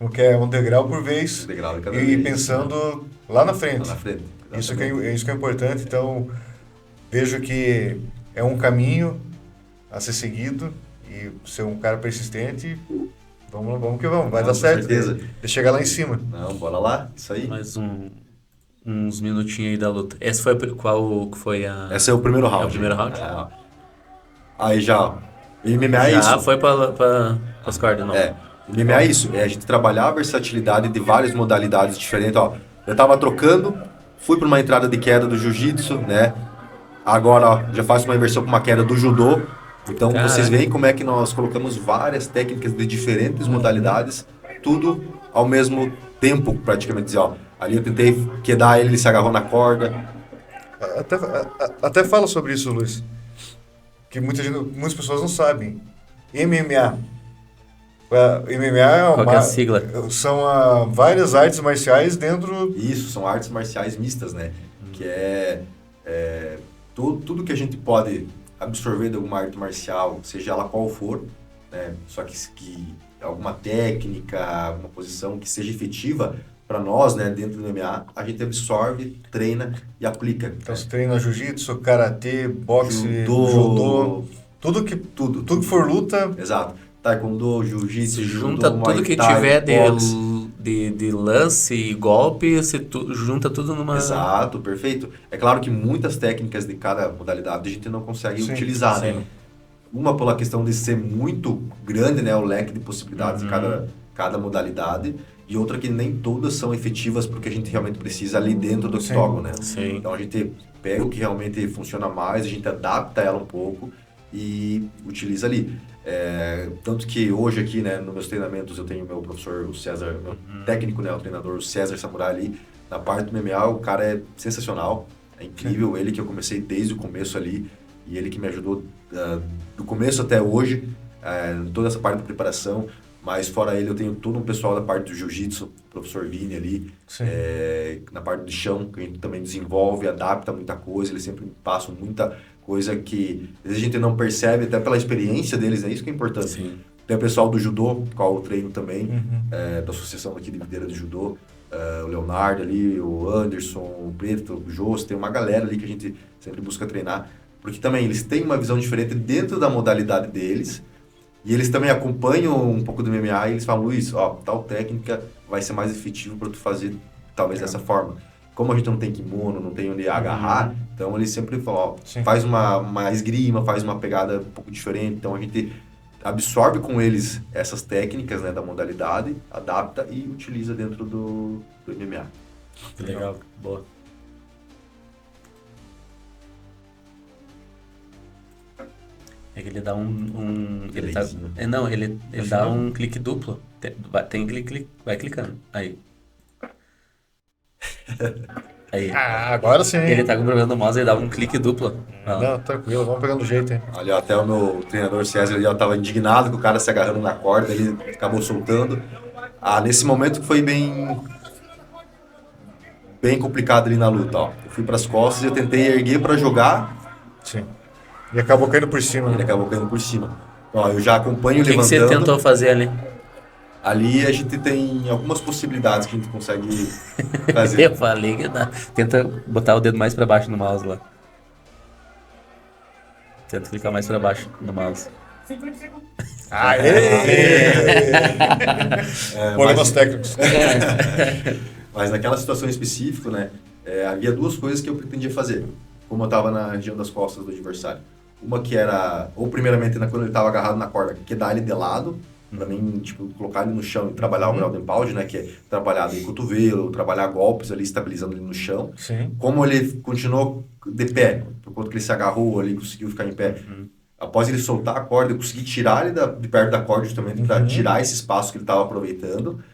um degrau por vez. Um degrau de cada vez. Pensando lá na frente. Lá na frente. Isso que é importante. Então, vejo que é um caminho a ser seguido. E ser um cara persistente, vamos que vamos, vai dar certo. Com certeza. De chegar lá em cima. Não, bora lá, isso aí. Mais uns minutinhos aí da luta. Esse foi qual foi a... Esse é o primeiro round. É o primeiro round? Aí já, MMA é isso. Já foi para as cordas, não. MMA é isso, a gente trabalhar a versatilidade de várias modalidades diferentes. Eu tava trocando, fui para uma entrada de queda do jiu-jitsu, né? Agora, já faço uma inversão para uma queda do judô. Então, vocês veem como é que nós colocamos várias técnicas de diferentes modalidades, tudo ao mesmo tempo, praticamente. Ali eu tentei quedar ele se agarrou na corda. Até fala sobre isso, Luiz, que muitas pessoas não sabem. MMA. MMA Qual que é a sigla? São várias artes marciais dentro... Isso, são artes marciais mistas, né? Que tudo que a gente pode... absorver de alguma arte marcial, seja ela qual for, né? Só que alguma técnica, alguma posição que seja efetiva para nós, né, dentro do MMA, a gente absorve, treina e aplica. Então você treina jiu-jitsu, karatê, boxe, judô, tudo que for luta. Exato. Taekwondo, jiu-jitsu, junta judô, tudo que tiver de lance e golpe, você junta tudo numa... Exato, perfeito. É claro que muitas técnicas de cada modalidade a gente não consegue utilizar, né? Uma pela questão de ser muito grande, né, o leque de possibilidades de cada modalidade, e outra que nem todas são efetivas porque a gente realmente precisa ali dentro do octógono, né? Sim. Então a gente pega o que realmente funciona mais, a gente adapta ela um pouco e utiliza ali. Tanto que hoje aqui, né, nos meus treinamentos eu tenho meu professor, o César, meu técnico, né, o treinador, o César Samurai ali, Na parte do MMA, o cara é sensacional, é incrível. Ele que eu comecei desde o começo ali, e ele que me ajudou do começo até hoje, em toda essa parte da preparação. Mas fora ele, eu tenho todo um pessoal da parte do jiu-jitsu, o professor Vini ali, na parte do chão, que a gente também desenvolve, adapta muita coisa, eles sempre passam muita coisa que às vezes a gente não percebe, até pela experiência deles, é isso que é importante. Sim. Tem o pessoal do judô, qual eu treino também, da associação aqui de Videira de Judô, o Leonardo ali, o Anderson, o Preto, o Jô, tem uma galera ali que a gente sempre busca treinar, porque também eles têm uma visão diferente dentro da modalidade deles, e eles também acompanham um pouco do MMA e eles falam, Luiz, tal técnica vai ser mais efetivo para tu fazer talvez dessa forma. Como a gente não tem kimono, não tem onde agarrar, então eles sempre falam, faz uma esgrima, faz uma pegada um pouco diferente, então a gente absorve com eles essas técnicas, né, da modalidade, adapta e utiliza dentro do MMA. Legal, boa. É que ele dá ele tá, não, ele dá um clique duplo. Tem clique, vai clicando. Aí. Agora sim. Ele tá com problema no mouse, ele dá um clique duplo. Não, tranquilo, vamos pegando jeito, hein. Ali, ó, até o meu treinador César ali, ó, tava indignado com o cara se agarrando na corda, ele acabou soltando. Nesse momento que foi bem complicado ali na luta, ó. Eu fui pras costas e eu tentei erguer pra jogar. Sim. E acabou caindo por cima. Ele acabou caindo por cima. Ó, eu já acompanho O que levantando. você tentou fazer ali? Ali a gente tem algumas possibilidades que a gente consegue fazer. Eu falei que dá. Tenta botar o dedo mais pra baixo no mouse lá. Tenta clicar mais pra baixo no mouse. Problemas técnicos. Mas naquela situação específica, né, havia duas coisas que eu pretendia fazer, como eu estava na região das costas do adversário. Uma que era, ou primeiramente, quando ele estava agarrado na corda, que é dar ele de lado, para mim, tipo, colocar ele no chão e trabalhar o grau de empalme, né, que é trabalhar de cotovelo, trabalhar golpes ali, estabilizando ele no chão. Sim. Como ele continuou de pé, por conta que ele se agarrou ali, conseguiu ficar em pé. Após ele soltar a corda, eu consegui tirar ele de perto da corda justamente para tirar esse espaço que ele estava aproveitando.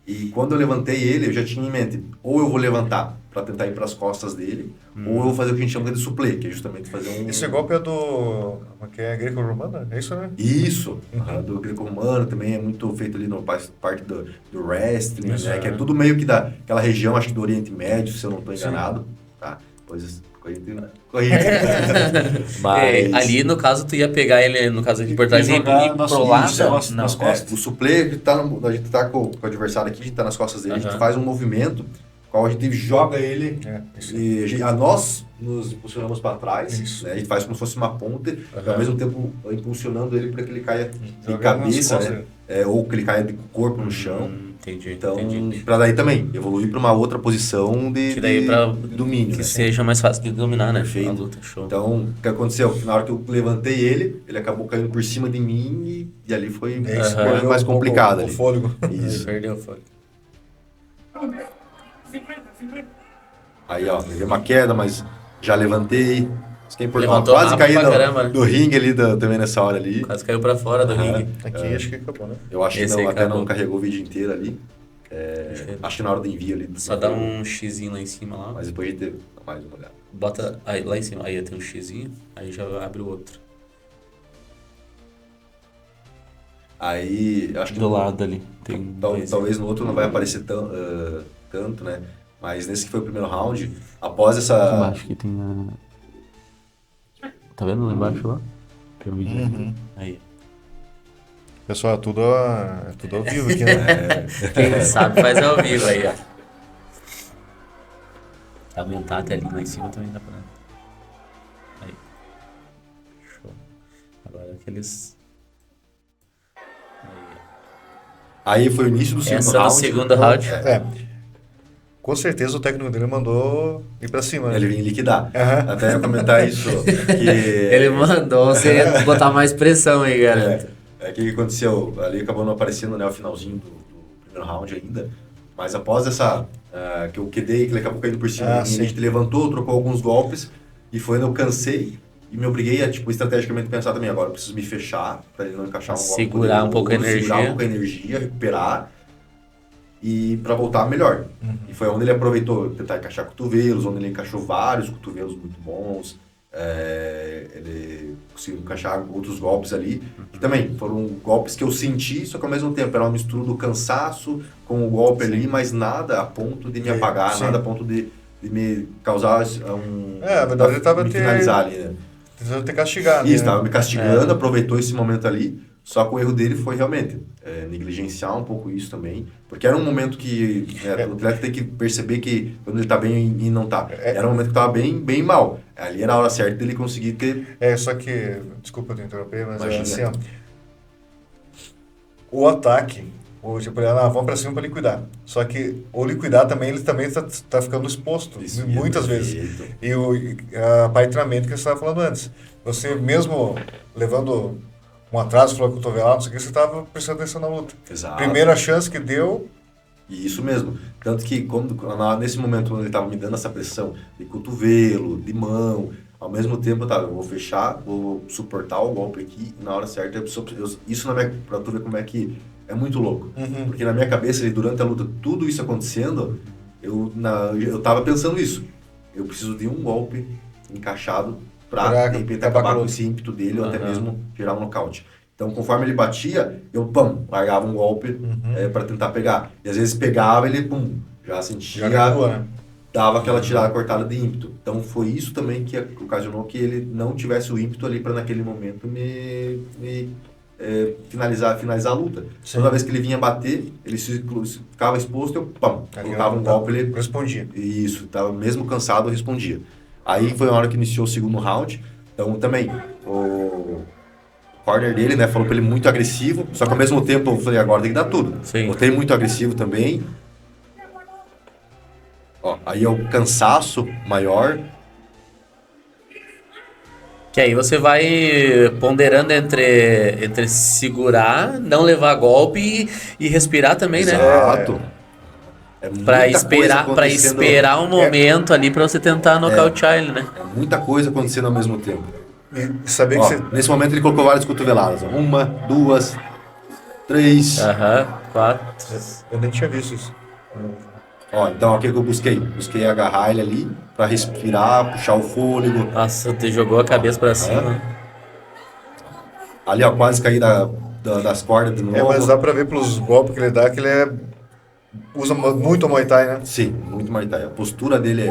E quando eu levantei ele, eu já tinha em mente, ou eu vou levantar para tentar ir para as costas dele, ou eu vou fazer o que a gente chama de suplê, que é justamente fazer um... Esse golpe é do... que é greco-romana? É isso, né? Isso, do greco-romano também é muito feito ali na parte do wrestling, né? Que é tudo meio que daquela região, acho que do Oriente Médio, se eu não estou enganado. Tá? Pois Mas... ali, no caso, tu ia pegar ele, no caso aqui por trás, e pro lado? Nas costas. O suplê, a gente tá com o adversário aqui, a gente tá nas costas dele, a gente faz um movimento, qual a gente joga ele, e nós nos impulsionamos para trás, né? A gente faz como se fosse uma ponte, e ao mesmo tempo impulsionando ele para que ele caia de cabeça, né? Ou que ele caia de corpo no chão. Entendi. Então, para daí também evoluir para uma outra posição de domínio. Que né? seja mais fácil de dominar, né? Perfeito. A luta, show. Então, o que aconteceu? Na hora que eu levantei ele acabou caindo por cima de mim e ali foi mais complicado. O fôlego. Isso. Perdeu o fôlego. Aí, ó, levei uma queda, mas já levantei. Isso que é importante. Levantou Quase caí caramba, né? do ringue ali também nessa hora ali. Quase caiu pra fora do ringue. Aqui acho que acabou, né? Eu acho que Esse não, aí até acabou. não carregou o vídeo inteiro ali. Acho que na hora do envio ali. Só dá um xizinho lá em cima lá. Mas depois a gente dá mais uma olhada. Bota aí, lá em cima, aí tem um xizinho, aí já abre o outro. Aí, acho que Do lado ali. Tem talvez no outro não vai aparecer tanto, né? Mas nesse que foi o primeiro round, após essa... Embaixo que tem a... Tá vendo lá embaixo lá? Tem um vídeo. Aí. Pessoal, é tudo ao vivo aqui, né? Quem sabe faz ao vivo aí, ó. Aumentar até ali lá em cima também dá pra... Aí. Show. Agora aqueles... Aí foi o início do segundo Essa round. do segundo round. Com certeza o técnico dele mandou ir pra cima, né? Ele vinha liquidar. Até ia comentar isso. Que... Ele mandou você botar mais pressão aí, garoto. O que aconteceu? Ali acabou não aparecendo, né, o finalzinho do primeiro round ainda. Mas após essa... que eu quedei, que ele acabou caindo por cima, a gente levantou, trocou alguns golpes. E foi onde eu cansei. E me obriguei a, tipo, estrategicamente pensar também. Agora eu preciso me fechar, para ele não encaixar um golpe. Segurar um pouco a energia. Segurar um pouco a energia, recuperar. e para voltar melhor. E foi onde ele aproveitou tentar encaixar cotovelos, onde ele encaixou vários cotovelos muito bons. Ele conseguiu encaixar outros golpes ali, que também foram golpes que eu senti, só que ao mesmo tempo era uma mistura do cansaço com o golpe ali, mas nada a ponto de me apagar, nada a ponto de me causar na verdade ele tava me finalizar ali, né? Tentando te castigar, Isso, né? estava me castigando, aproveitou esse momento ali, só que o erro dele foi realmente negligenciar um pouco isso também, porque era um momento que o atleta tem que perceber que quando ele tá bem e não tá. Era um momento que tava bem mal. Ali era a hora certa dele conseguir ter... Só que, desculpa te interromper, mas Imagina. assim, ó, o ataque, tipo, vamos pra cima pra liquidar. Só que o liquidar também, ele também tá ficando exposto, Isso, muitas vezes. E a parte de treinamento que você estava falando antes. Você mesmo levando um atraso, falou cotovelado, não sei o que, você estava prestando atenção na luta. Exato. Primeira chance que deu... E isso mesmo. Tanto que nesse momento, quando ele estava me dando essa pressão de cotovelo, de mão, ao mesmo tempo eu vou fechar, vou suportar o golpe aqui, e na hora certa, isso pra tu ver como é que é muito louco. Porque na minha cabeça, durante a luta, tudo isso acontecendo, eu tava pensando isso. Eu preciso de um golpe encaixado pra de repente acabar com esse ímpeto dele ou até mesmo gerar um nocaute. Então, conforme ele batia, eu largava um golpe para tentar pegar. E às vezes pegava, ele já sentia, dava aquela tirada cortada de ímpeto. Então, foi isso também que ocasionou que ele não tivesse o ímpeto ali para naquele momento finalizar a luta. Sim. Toda vez que ele vinha bater, ele ficava exposto, eu colocava um golpe, ele respondia. Isso, estava mesmo cansado, eu respondia. Aí foi a hora que iniciou o segundo round. Então, também, o corner dele, né, falou pra ele muito agressivo, só que ao mesmo tempo eu falei, agora tem que dar tudo. Sim. Botei muito agressivo também. Aí é o cansaço maior. Que aí você vai ponderando entre segurar, não levar golpe e respirar também, né? Exato. Pra esperar um momento ali pra você tentar nocautear ele, né? É muita coisa acontecendo ao mesmo tempo. E saber que você... Nesse momento ele colocou várias cotoveladas. 1, 2, 3. 4. Eu nem tinha visto isso. Então o que eu busquei? Busquei agarrar ele ali pra respirar, puxar o fôlego. Nossa, te jogou a cabeça pra cima. Ali, quase caí das cordas de novo. Mas dá pra ver pelos golpes que ele dá que ele usa muito o Muay Thai, né? Sim, muito Muay Thai. A postura dele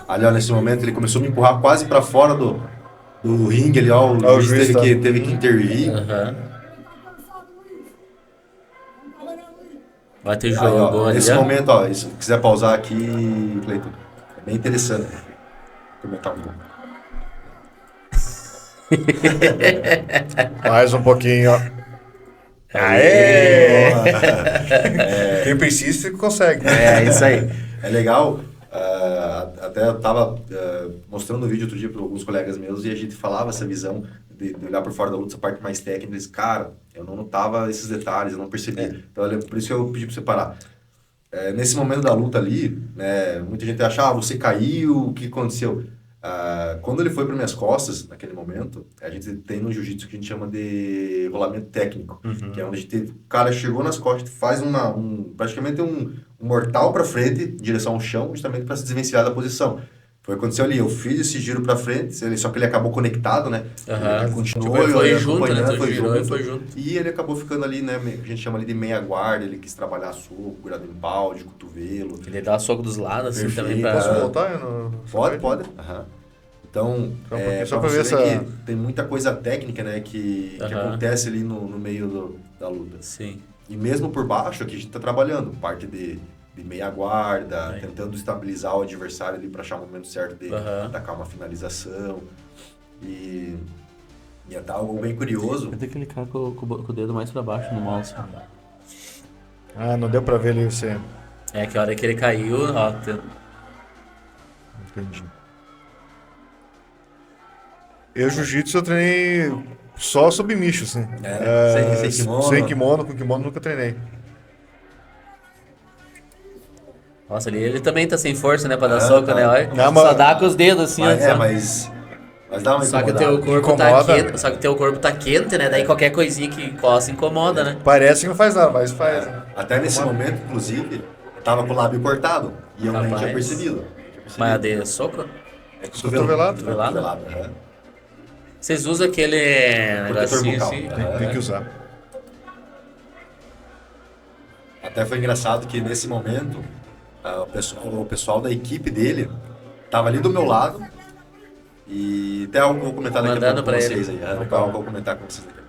ali, nesse momento, ele começou a me empurrar quase pra fora do ringue ali, o juiz teve que intervir. Vai ter jogo ali. Nesse momento, se quiser pausar aqui, Cleiton, é bem interessante. Vou comentar um pouco. Mais um pouquinho, Aê! Quem persiste consegue. Isso aí. É legal. Até eu tava mostrando o vídeo outro dia para alguns colegas meus e a gente falava essa visão de olhar por fora da luta, essa parte mais técnica. Eles, cara, eu não notava esses detalhes, eu não percebia. Então, por isso que eu pedi para você parar. Nesse momento da luta ali, né, muita gente acha, você caiu, o que aconteceu? Quando ele foi para minhas costas, naquele momento, a gente tem no jiu-jitsu que a gente chama de rolamento técnico, que é onde o cara chegou nas costas, faz praticamente um mortal para frente, em direção ao chão, justamente para se desvencilhar da posição. Foi o que aconteceu ali, eu fiz esse giro para frente, só que ele acabou conectado, né? Ele continuou, foi junto. E ele acabou ficando ali, né? A gente chama ali de meia guarda, ele quis trabalhar soco, cuidado em pau, de cotovelo. Ele dá soco dos lados, assim, também pra... Posso voltar? Pode. Então, só pra ver que tem muita coisa técnica, né, que acontece ali no meio da luta. Sim. E mesmo por baixo, aqui a gente tá trabalhando, parte de meia guarda, tentando estabilizar o adversário ali para achar o momento certo de atacar uma finalização. E é algo bem curioso. Tem que clicar com o dedo mais para baixo no mouse. Não deu para ver ali você. Que a hora que ele caiu, Entendi. Jiu-jitsu eu treinei só submission, assim. Sem kimono? Sem kimono, com kimono nunca treinei. Nossa, ele também tá sem força, né, pra dar soco, né? Olha, só dá com os dedos, assim. Mas Mas dá uma Só que o incomodada. teu corpo tá Incomoda. quente, só que o teu corpo tá quente, né? Daí qualquer coisinha que coça incomoda, né? Parece que não faz nada, mas faz. Né? Até nesse momento, inclusive, eu tava com o lábio cortado. E eu nem tinha Rapaz. percebido. Mas a de soco? É Cotovelado. Cotovelado, aham. Vocês usam aquele Protetor negocinho bucal. assim? Tem que usar. Até foi engraçado que nesse momento, o pessoal da equipe dele tava ali do meu lado. E até algo que eu vou comentar daqui a Mandando pouco com pra vocês ele. aí. Algo que eu vou comentar com vocês daqui a pouco.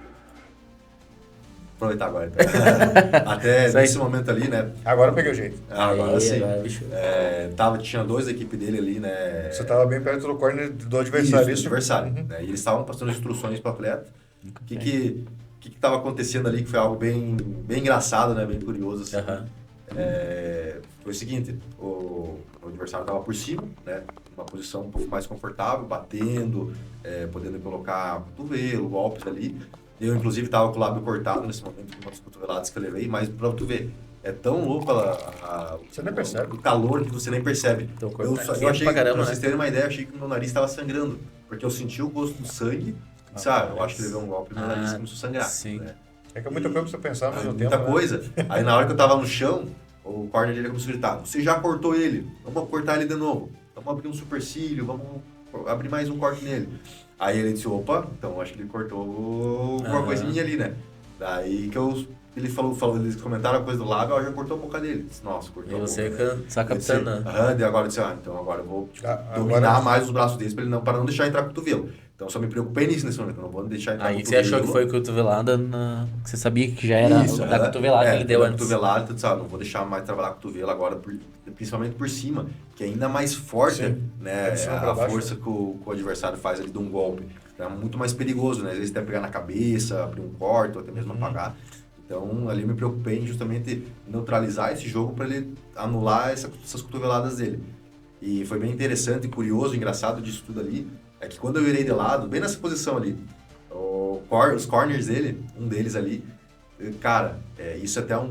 Aproveitar agora. Então. Até Isso aí. nesse momento ali, né? Agora eu peguei o jeito. Agora Aí, sim. agora, bicho. Tinha dois da equipe dele ali, né? Você tava bem perto do corner do adversário. Isso, do adversário. Uhum. Né? E eles estavam passando instruções para o atleta. O que estava acontecendo ali, que foi algo bem engraçado, né? Bem curioso. Assim. Aham. Foi o seguinte, o adversário estava por cima, né? Uma posição um pouco mais confortável, batendo, podendo colocar cotovelo, golpes ali. Eu, inclusive, estava com o lábio cortado nesse momento, com umas cotoveladas que eu levei, mas para tu ver, é tão louco Você nem percebe. o calor que você nem percebe. Teu corpo tá quente Eu achei, pra caramba, pra vocês né? terem uma ideia, eu achei que meu nariz estava sangrando, porque eu senti o gosto do sangue, sabe? Eu acho que levei um golpe e meu nariz começou a sangrar. sim. Né? É que é muita coisa pra você pensar ao mesmo tempo. Muita né? coisa. Aí na hora que eu tava no chão, o corner dele começou a gritar, você já cortou ele, vamos cortar ele de novo. Vamos abrir um supercílio, vamos abrir mais um corte nele. Aí ele disse, opa, então acho que ele cortou alguma coisinha ali, né? Daí que ele falou, eles comentaram a coisa do lábio, já cortou a boca dele. Disse, nossa, cortou E a você boca. só captando, né? Daí agora eu disse, então agora eu vou dominar agora- mais os braços deles para não deixar entrar cotovelo. Então eu só me preocupei nisso nesse momento, eu não vou deixar entrar Aí você achou que foi cotovelada, que você sabia que já era da cotovelada que ele deu da antes. cotovelada, tu sabe, não vou deixar mais trabalhar cotovelo agora, principalmente por cima, que é ainda mais forte, Sim. né? De cima pra A baixo. força que o adversário faz ali de um golpe. É muito mais perigoso, né? Às vezes até pegar na cabeça, abrir um corte, ou até mesmo apagar. Então ali eu me preocupei em justamente neutralizar esse jogo para ele anular essas cotoveladas dele. E foi bem interessante, curioso, engraçado disso tudo ali, é que quando eu virei de lado, bem nessa posição ali, os corners dele, um deles ali, cara, isso até a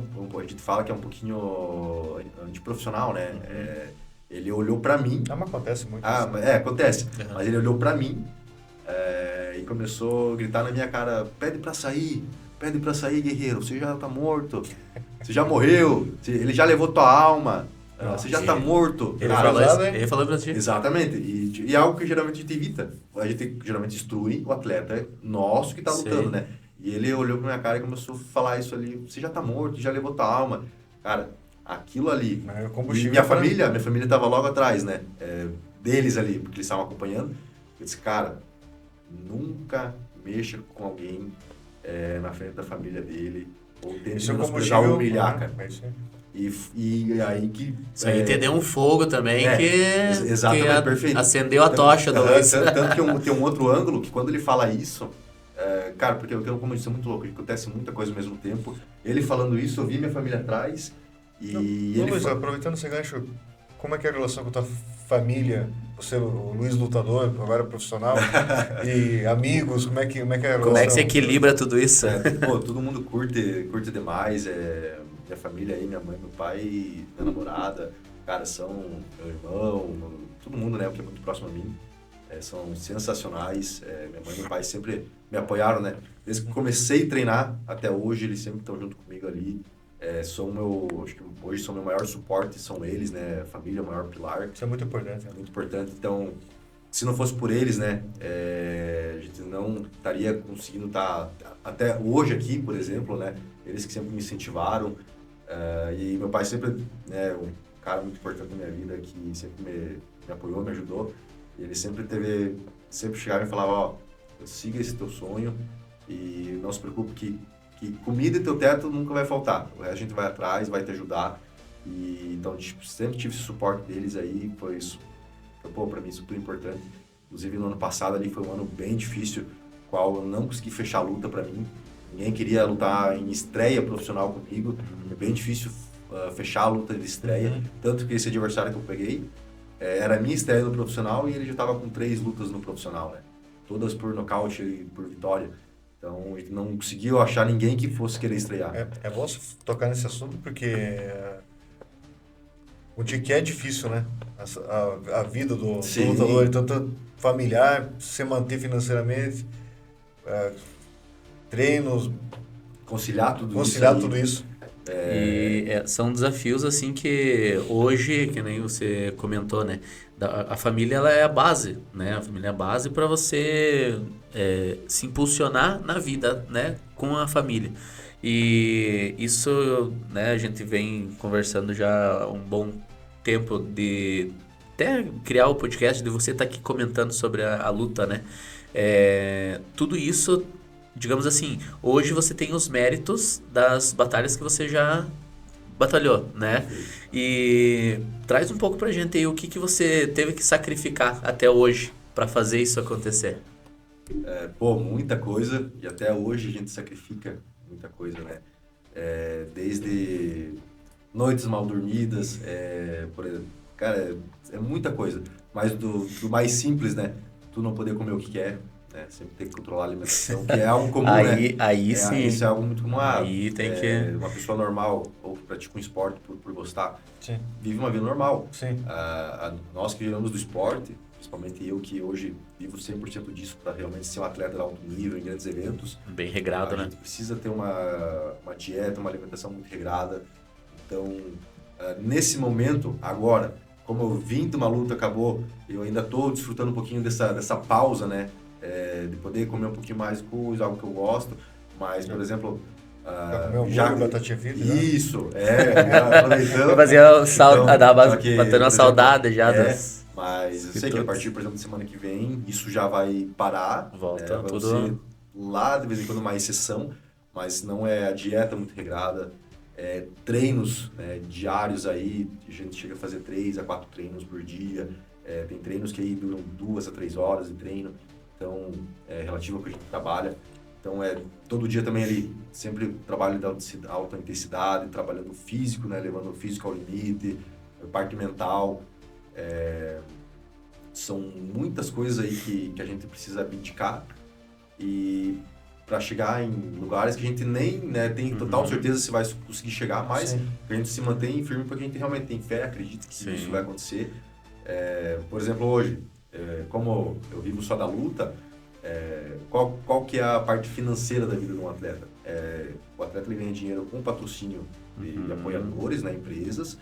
gente fala que é um pouquinho antiprofissional, né? Ele olhou pra mim. Não, mas acontece muito. Acontece. Uhum. Mas ele olhou pra mim e começou a gritar na minha cara, pede pra sair, guerreiro, você já tá morto, você já morreu, ele já levou tua alma. Você já tá morto. Ele Cara, falou pesado, isso, hein? ele falou pra ti. Exatamente. E é algo que geralmente a gente evita. A gente geralmente instrui o atleta nosso que tá lutando, Sim. né? E ele olhou pra minha cara e começou a falar isso ali. Você já tá morto, já levou tua alma. Cara, aquilo ali. Mas o E combustível minha pra- família tava logo atrás, né? Deles ali, porque eles estavam acompanhando. Eu disse, cara, nunca mexa com alguém na frente da família dele. Ou tente Isso é menosprezar combustível. ou humilhar, cara. É isso aí. E aí que... Isso aí entendeu um fogo também exatamente, que perfeito. acendeu a tocha do Luiz. Tanto que tem um outro ângulo que quando ele fala isso, cara, porque como eu disse, é muito louco, acontece muita coisa ao mesmo tempo. Ele falando isso, eu vi minha família atrás e ele... Luiz, aproveitando esse gancho, como é que é a relação com a tua família? Você, o Luiz lutador, agora profissional, e amigos, como é que é a relação? Como é que você equilibra tudo isso? Todo mundo curte demais, minha família aí, minha mãe, meu pai, minha namorada, cara, são meu irmão, todo mundo, né, que é muito próximo a mim, são sensacionais, minha mãe e meu pai sempre me apoiaram, né, desde que comecei a treinar até hoje, eles sempre estão junto comigo ali, acho que hoje são meu maior suporte, são eles, né, a família é o maior pilar. Isso é muito importante. Né? Muito importante, então, se não fosse por eles, né, a gente não estaria conseguindo estar até hoje aqui, por exemplo, né, eles que sempre me incentivaram, e meu pai sempre, né, um cara muito importante na minha vida, que sempre me apoiou, me ajudou, e ele sempre chegava e falava, ó, siga esse teu sonho e não se preocupe que comida e teu teto nunca vai faltar, o resto a gente vai atrás, vai te ajudar, e então sempre tive esse suporte deles aí, foi isso. Pra mim super importante. Inclusive no ano passado ali foi um ano bem difícil, qual eu não consegui fechar a luta pra mim. Ninguém queria lutar em estreia profissional comigo. É bem difícil fechar a luta de estreia. Tanto que esse adversário que eu peguei era a minha estreia no profissional e ele já tava com 3 lutas no profissional, né? Todas por nocaute e por vitória. Então ele não conseguiu achar ninguém que fosse querer estrear. É bom você tocar nesse assunto porque O que é difícil, né? A vida do Sim. lutador, tanto familiar, se manter financeiramente, treinos, Conciliar tudo conciliar isso aí. tudo isso. São desafios assim que hoje, que nem você comentou, né? A família ela é a base, né? A família é a base para você se impulsionar na vida, né? Com a família. E isso, né? A gente vem conversando já há um bom tempo de até criar o podcast, de você estar aqui comentando sobre a luta, né? Tudo isso, digamos assim, hoje você tem os méritos das batalhas que você já batalhou, né? E traz um pouco pra gente aí o que você teve que sacrificar até hoje pra fazer isso acontecer. Pô, muita coisa, e até hoje a gente sacrifica muita coisa, né? Desde noites mal dormidas, por exemplo, cara, é muita coisa. Mas do mais simples, né? Tu não poder comer o que quer, né? Sempre ter que controlar a alimentação, que é algo comum, né? Aí sim. Isso é algo muito comum. Aí tem que... Uma pessoa normal, ou que pratica um esporte por gostar, Sim. vive uma vida normal. Sim. Nós que viramos do esporte, principalmente eu que hoje vivo 100% disso para realmente ser um atleta de alto nível em grandes eventos. Bem regrado, né? A gente precisa ter uma dieta, uma alimentação muito regrada. Então, nesse momento, agora, como eu vim de uma luta, acabou, eu ainda estou desfrutando um pouquinho dessa pausa, né? De poder comer um pouquinho mais coisa, algo que eu gosto. Mas, por exemplo... já comeu batatinha frita? Isso, aproveitando. Fazia Então, batendo uma saudade já das... Mas eu sei que a partir, por exemplo, da semana que vem, isso já vai parar. Volta vai tudo... ser lá, de vez em quando, uma exceção, mas não é a dieta muito regrada. Treinos, né, diários aí, a gente chega a fazer 3 a 4 treinos por dia. Tem treinos que aí duram 2 a 3 horas de treino, então é relativo ao que a gente trabalha. Então, todo dia também ali, sempre trabalho de alta intensidade, trabalhando o físico, né, levando o físico ao limite, a parte mental. São muitas coisas aí que a gente precisa abdicar e para chegar em lugares que a gente nem, né, tem total certeza se vai conseguir chegar, mas que a gente se mantém firme porque a gente realmente tem fé, acredita que isso vai acontecer. Por exemplo, hoje, como eu vivo só da luta, qual que é a parte financeira da vida de um atleta? O atleta ele ganha dinheiro com patrocínio de apoiadores, né, empresas,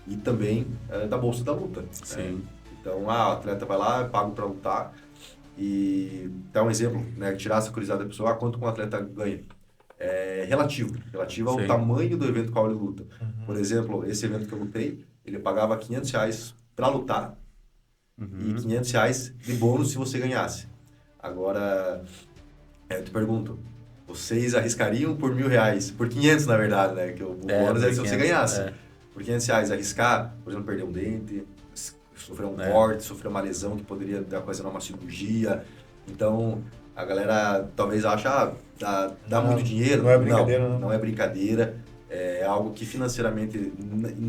e também da bolsa da luta. Né? Então, o atleta vai lá, é pago para lutar, e dá um exemplo, né, tirar essa curiosidade da pessoa, quanto um atleta ganha. Relativo ao tamanho do evento qual ele luta. Por exemplo, esse evento que eu lutei, ele pagava R$500 para lutar e R$500 de bônus se você ganhasse. Agora, eu te pergunto, vocês arriscariam por R$1.000? Por 500, na verdade, né? Que o bônus é se você ganhasse. Por R$500, arriscar, por exemplo, perder um dente, sofrer um corte, sofrer uma lesão que poderia ocasionar uma cirurgia. Então, a galera talvez ache, dá muito dinheiro. Não é brincadeira, não. Não é brincadeira. É algo que financeiramente,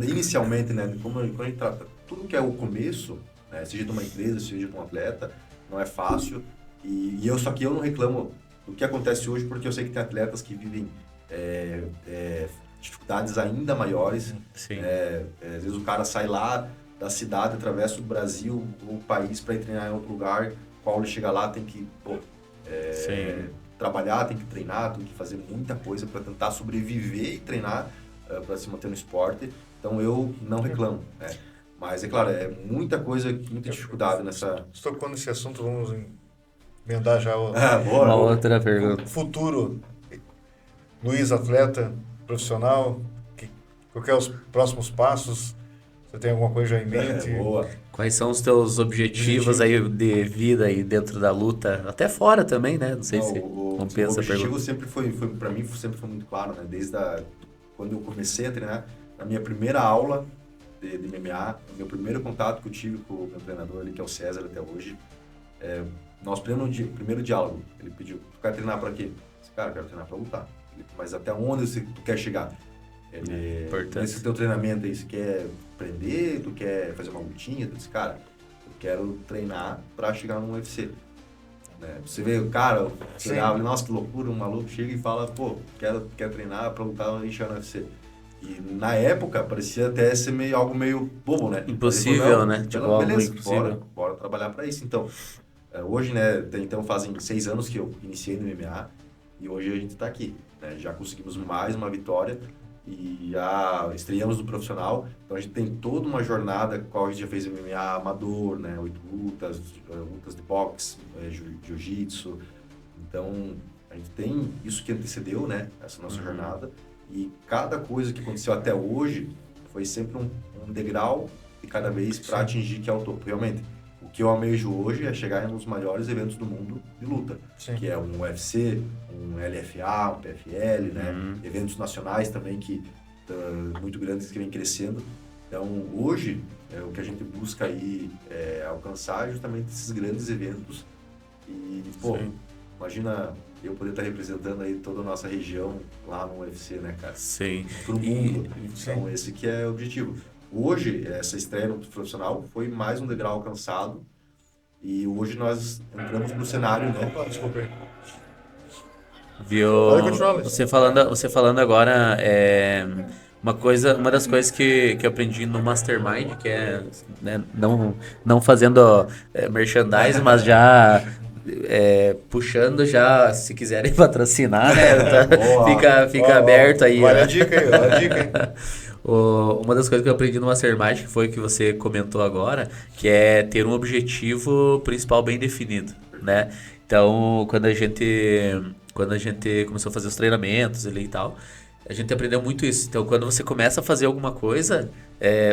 inicialmente, né? Como a gente trata tudo que é o começo, né, seja de uma empresa, seja de um atleta, não é fácil. Só que eu não reclamo do que acontece hoje, porque eu sei que tem atletas que vivem dificuldades ainda maiores. Às vezes o cara sai lá da cidade, atravessa o Brasil, o país, para ir treinar em outro lugar, qual ele chega lá tem que trabalhar, tem que treinar, tem que fazer muita coisa para tentar sobreviver e treinar para se manter no esporte. Então eu não reclamo, né? Mas é claro, muita coisa, muita dificuldade nessa... Estou tocando nesse assunto, vamos emendar já uma outra pergunta. Futuro, Luiz, atleta, profissional, qual que é os próximos passos? Você tem alguma coisa já em mente? Boa. Quais são os teus objetivos aí de vida aí dentro da luta? Até fora também, né? Não sei se compensa a pergunta. O objetivo sempre foi para mim, sempre foi muito claro, né? Desde quando eu comecei a treinar, na minha primeira aula de MMA, o meu primeiro contato que eu tive com o meu treinador ali, que é o César até hoje, nosso primeiro diálogo, ele pediu, tu quer treinar para quê? Eu disse, cara, eu quero treinar para lutar. Mas até onde tu quer chegar? Nesse teu treinamento aí, você quer aprender, tu quer fazer uma lutinha? Tu disse, cara, eu quero treinar para chegar no UFC. Né? Você vê o cara, você olha, nossa, que loucura, um maluco chega e fala, pô, quero treinar para lutar e chegar no UFC. E na época parecia até ser algo meio bobo, né? Impossível, Ele falou, né? Tipo, Tipo, algo beleza, impossível. bora trabalhar para isso. Então, hoje, né, então fazem 6 anos que eu iniciei no MMA e hoje a gente está aqui, né? Já conseguimos mais uma vitória e já estreamos no profissional. Então a gente tem toda uma jornada, qual a gente já fez MMA amador, né? 8 lutas, lutas de boxe, jiu-jitsu. Então a gente tem isso que antecedeu, né? Essa nossa jornada. E cada coisa que aconteceu até hoje foi sempre um degrau de cada vez para atingir que é o topo. Realmente, o que eu almejo hoje é chegar nos maiores eventos do mundo de luta, que é um UFC, um LFA, um PFL, né? Eventos nacionais também que muito grandes que vem crescendo. Então, hoje, o que a gente busca aí é alcançar justamente esses grandes eventos e, pô, imagina eu poder estar representando aí toda a nossa região lá no UFC, né, cara? Sim. Pro mundo. Então, esse que é o objetivo. Hoje, essa estreia no profissional foi mais um degrau alcançado e hoje nós entramos no cenário, né? Opa, desculpa aí. Viu? Pode continuar, Luiz. Você falando agora, uma das coisas que eu aprendi no Mastermind, que é, né, não fazendo merchandise, mas já puxando já, se quiserem patrocinar, né? Fica aberto aí. Vale Ó. a dica aí, vale a dica aí. Uma das coisas que eu aprendi no Mastermind, que foi o que você comentou agora, que é ter um objetivo principal bem definido, né? Então, quando a gente começou a fazer os treinamentos ali e tal, a gente aprendeu muito isso. Então, quando você começa a fazer alguma coisa,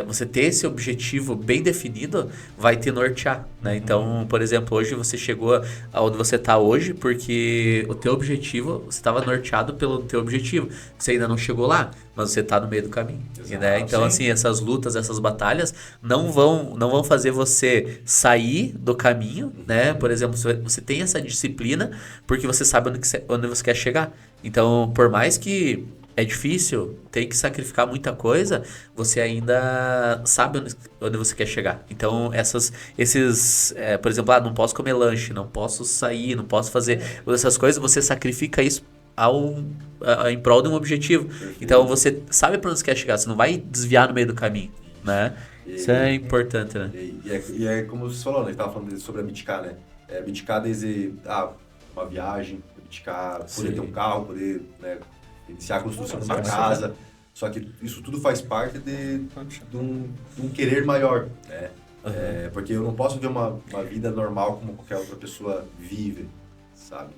você ter esse objetivo bem definido vai te nortear, né? Então, por exemplo, hoje você chegou aonde você está hoje porque o teu objetivo, você estava norteado pelo teu objetivo. Você ainda não chegou lá, mas você está no meio do caminho, né? Então, assim, essas lutas, essas batalhas não vão fazer você sair do caminho, né? Por exemplo, você tem essa disciplina porque você sabe onde você quer chegar. Então, por mais que é difícil, tem que sacrificar muita coisa, você ainda sabe onde você quer chegar. Então, por exemplo, não posso comer lanche, não posso sair, não posso fazer essas coisas, você sacrifica isso em prol de um objetivo. Então, você sabe para onde você quer chegar, você não vai desviar no meio do caminho, né? Isso é importante, né? E é como você falou, né? A gente estava falando sobre abdicar, né? Abdicar desde uma viagem, abdicar, poder ter um carro, poder, né, iniciar a construção de uma casa. Só que isso tudo faz parte de um querer maior, né? Porque eu não posso ver uma vida normal como qualquer outra pessoa vive, sabe?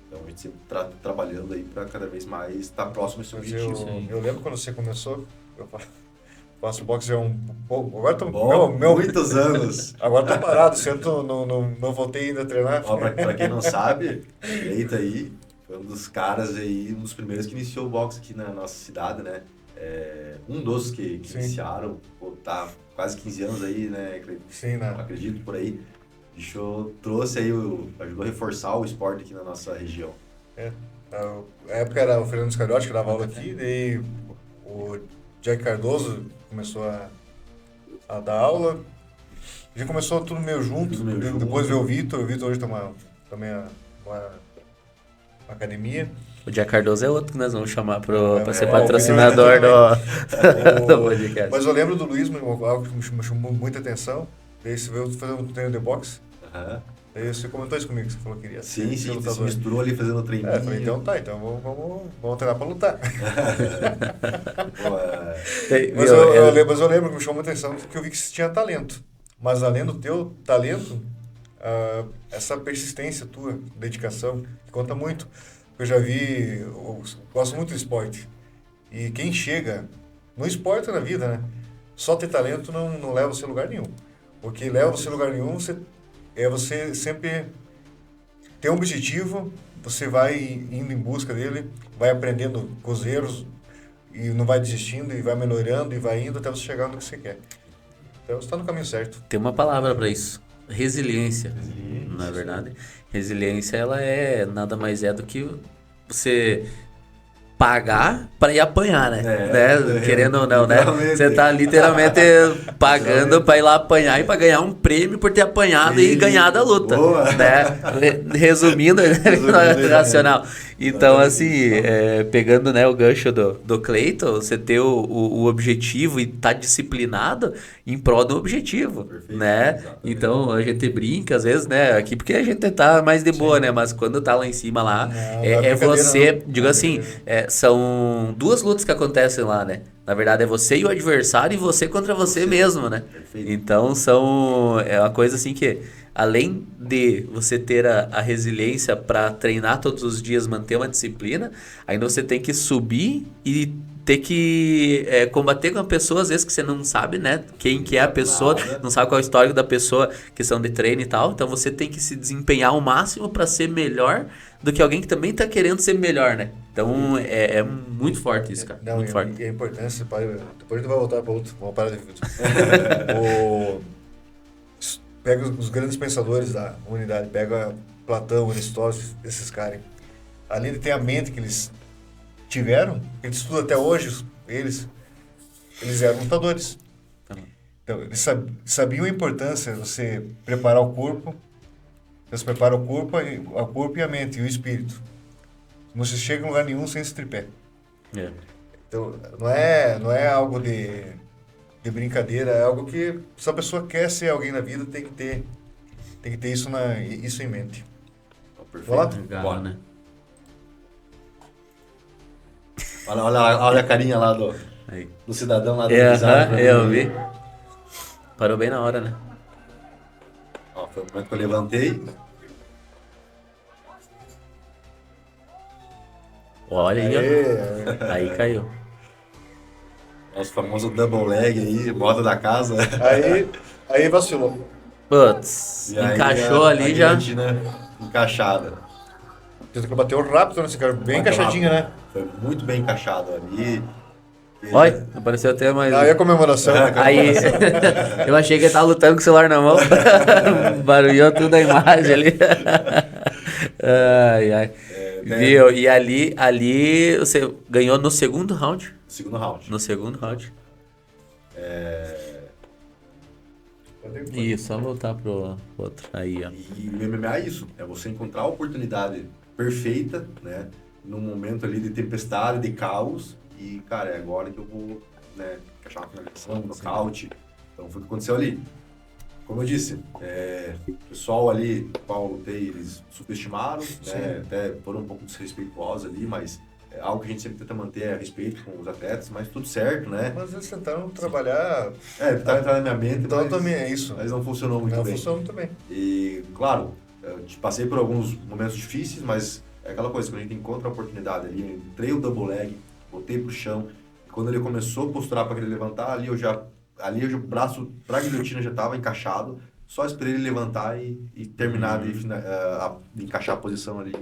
Então a gente sempre está trabalhando aí para cada vez mais estar próximo desse objetivo. Eu lembro quando você começou, eu faço boxe há um pouco. Agora tô, muitos anos. Agora tô parado, eu não voltei ainda a treinar. Para quem não sabe, Cleiton aí foi um dos caras aí, um dos primeiros que iniciou o boxe aqui na nossa cidade, né? Um dos que iniciaram, tá quase 15 anos aí, né, Cleiton? Sim, né? Acredito por aí. Bicho trouxe aí, ajudou a reforçar o esporte aqui na nossa região. Na época era o Fernando Scariotti que dava aula aqui, daí o Jack Cardoso começou a dar aula. A gente começou tudo meio junto, depois veio o Vitor hoje tem também uma academia. O Jack Cardoso é outro que nós vamos chamar para ser patrocinador do podcast. Mas eu lembro do Luiz, algo que me chamou muita atenção. Daí você veio fazer um treino de boxe. Daí você comentou isso comigo, que você falou que queria ser lutador. Você misturou ali fazendo o treininho. Falei, então vamos treinar pra lutar. Mas eu lembro que me chamou muita atenção que eu vi que você tinha talento. Mas além do teu talento, essa persistência tua, dedicação, conta muito. Eu já vi, eu gosto muito do esporte. E quem chega no esporte na vida, né? Só ter talento não leva você a lugar nenhum. O que leva você a lugar nenhum é você sempre ter um objetivo, você vai indo em busca dele, vai aprendendo com os erros e não vai desistindo e vai melhorando e vai indo até você chegar no que você quer. Então você está no caminho certo. Tem uma palavra para isso. Resiliência. Não é verdade? Resiliência, ela nada mais é do que você pagar pra ir apanhar, né? Querendo ou não, né? literalmente. Você tá literalmente pagando pra ir lá apanhar e pra ganhar um prêmio por ter apanhado e ganhado a luta. Boa. Né? Resumindo, racional. Então, assim, pegando, né, o gancho do Cleiton, você ter o objetivo e tá disciplinado em prol do objetivo, Perfeito, né? exatamente. Então, a gente brinca, às vezes, né, aqui porque a gente tá mais de boa, né? Mas quando tá lá em cima lá, Não é brincadeira, você, não. digo assim, são duas lutas que acontecem lá, né? Na verdade, é você e o adversário e você contra você mesmo, né? Perfeito. Então, é uma coisa assim que, além de você ter a resiliência para treinar todos os dias, manter uma disciplina, ainda você tem que subir e ter que combater com a pessoa, às vezes que você não sabe, né? Quem que é a pessoa, não sabe qual é o histórico da pessoa, questão de treino e tal. Então você tem que se desempenhar ao máximo para ser melhor do que alguém que também tá querendo ser melhor, né? Então é muito forte isso, cara. Não, muito forte. e a importância, depois a gente vai voltar para outro, vamos parar de pega os grandes pensadores da humanidade, pega Platão, Aristóteles, esses caras. Além de ter a mente que eles tiveram, que eles estudam até hoje, eles eram lutadores. Então, eles sabiam a importância de você preparar o corpo, você prepara o corpo e a mente, e o espírito. Não se chega em lugar nenhum sem esse tripé. Então, não é algo de brincadeira, é algo que, se a pessoa quer ser alguém na vida, tem que ter isso em mente. Vamos lá? Legal, né? Olha a carinha lá Aí. do cidadão lá do Eu vi. Parou bem na hora, né? Ó, foi o momento que eu levantei. Olha aí, ó. Aí caiu. Nosso famoso double leg aí, bota da casa. Aí vacilou. Putz, E aí, encaixou a ali já. guilhotina encaixada. Você bateu rápido nesse cara, bem encaixadinho, né? Foi muito bem encaixado ali. Olha, apareceu até mais. Aí a comemoração, né, cara? Aí, eu achei que ele tava lutando com o celular na mão. Barulhou tudo a imagem ali. Ai. Viu? E ali você ganhou no segundo round. Segundo round. No segundo round. Isso, só voltar pro outro. Aí, ó. E o MMA é isso, é você encontrar a oportunidade perfeita, né? Num momento ali de tempestade, de caos. E, cara, é agora que eu vou, né, encaixar uma finalização, um nocaute. Então foi o que aconteceu ali. Como eu disse, o pessoal ali, o qual eu lutei, eles subestimaram, né? Até foram um pouco desrespeituosos ali, mas é algo que a gente sempre tenta manter a respeito com os atletas, mas tudo certo, né? Mas eles tentaram trabalhar... Tentaram entrar na minha mente, Então também é isso. mas não funcionou muito bem. Não funcionou muito bem. E, claro, eu passei por alguns momentos difíceis, mas é aquela coisa, quando a gente encontra a oportunidade ali, eu entrei o double leg, botei pro chão, e quando ele começou a posturar para ele levantar, ali o braço pra guilhotina já estava encaixado, só esperei ele levantar e terminar de encaixar a posição ali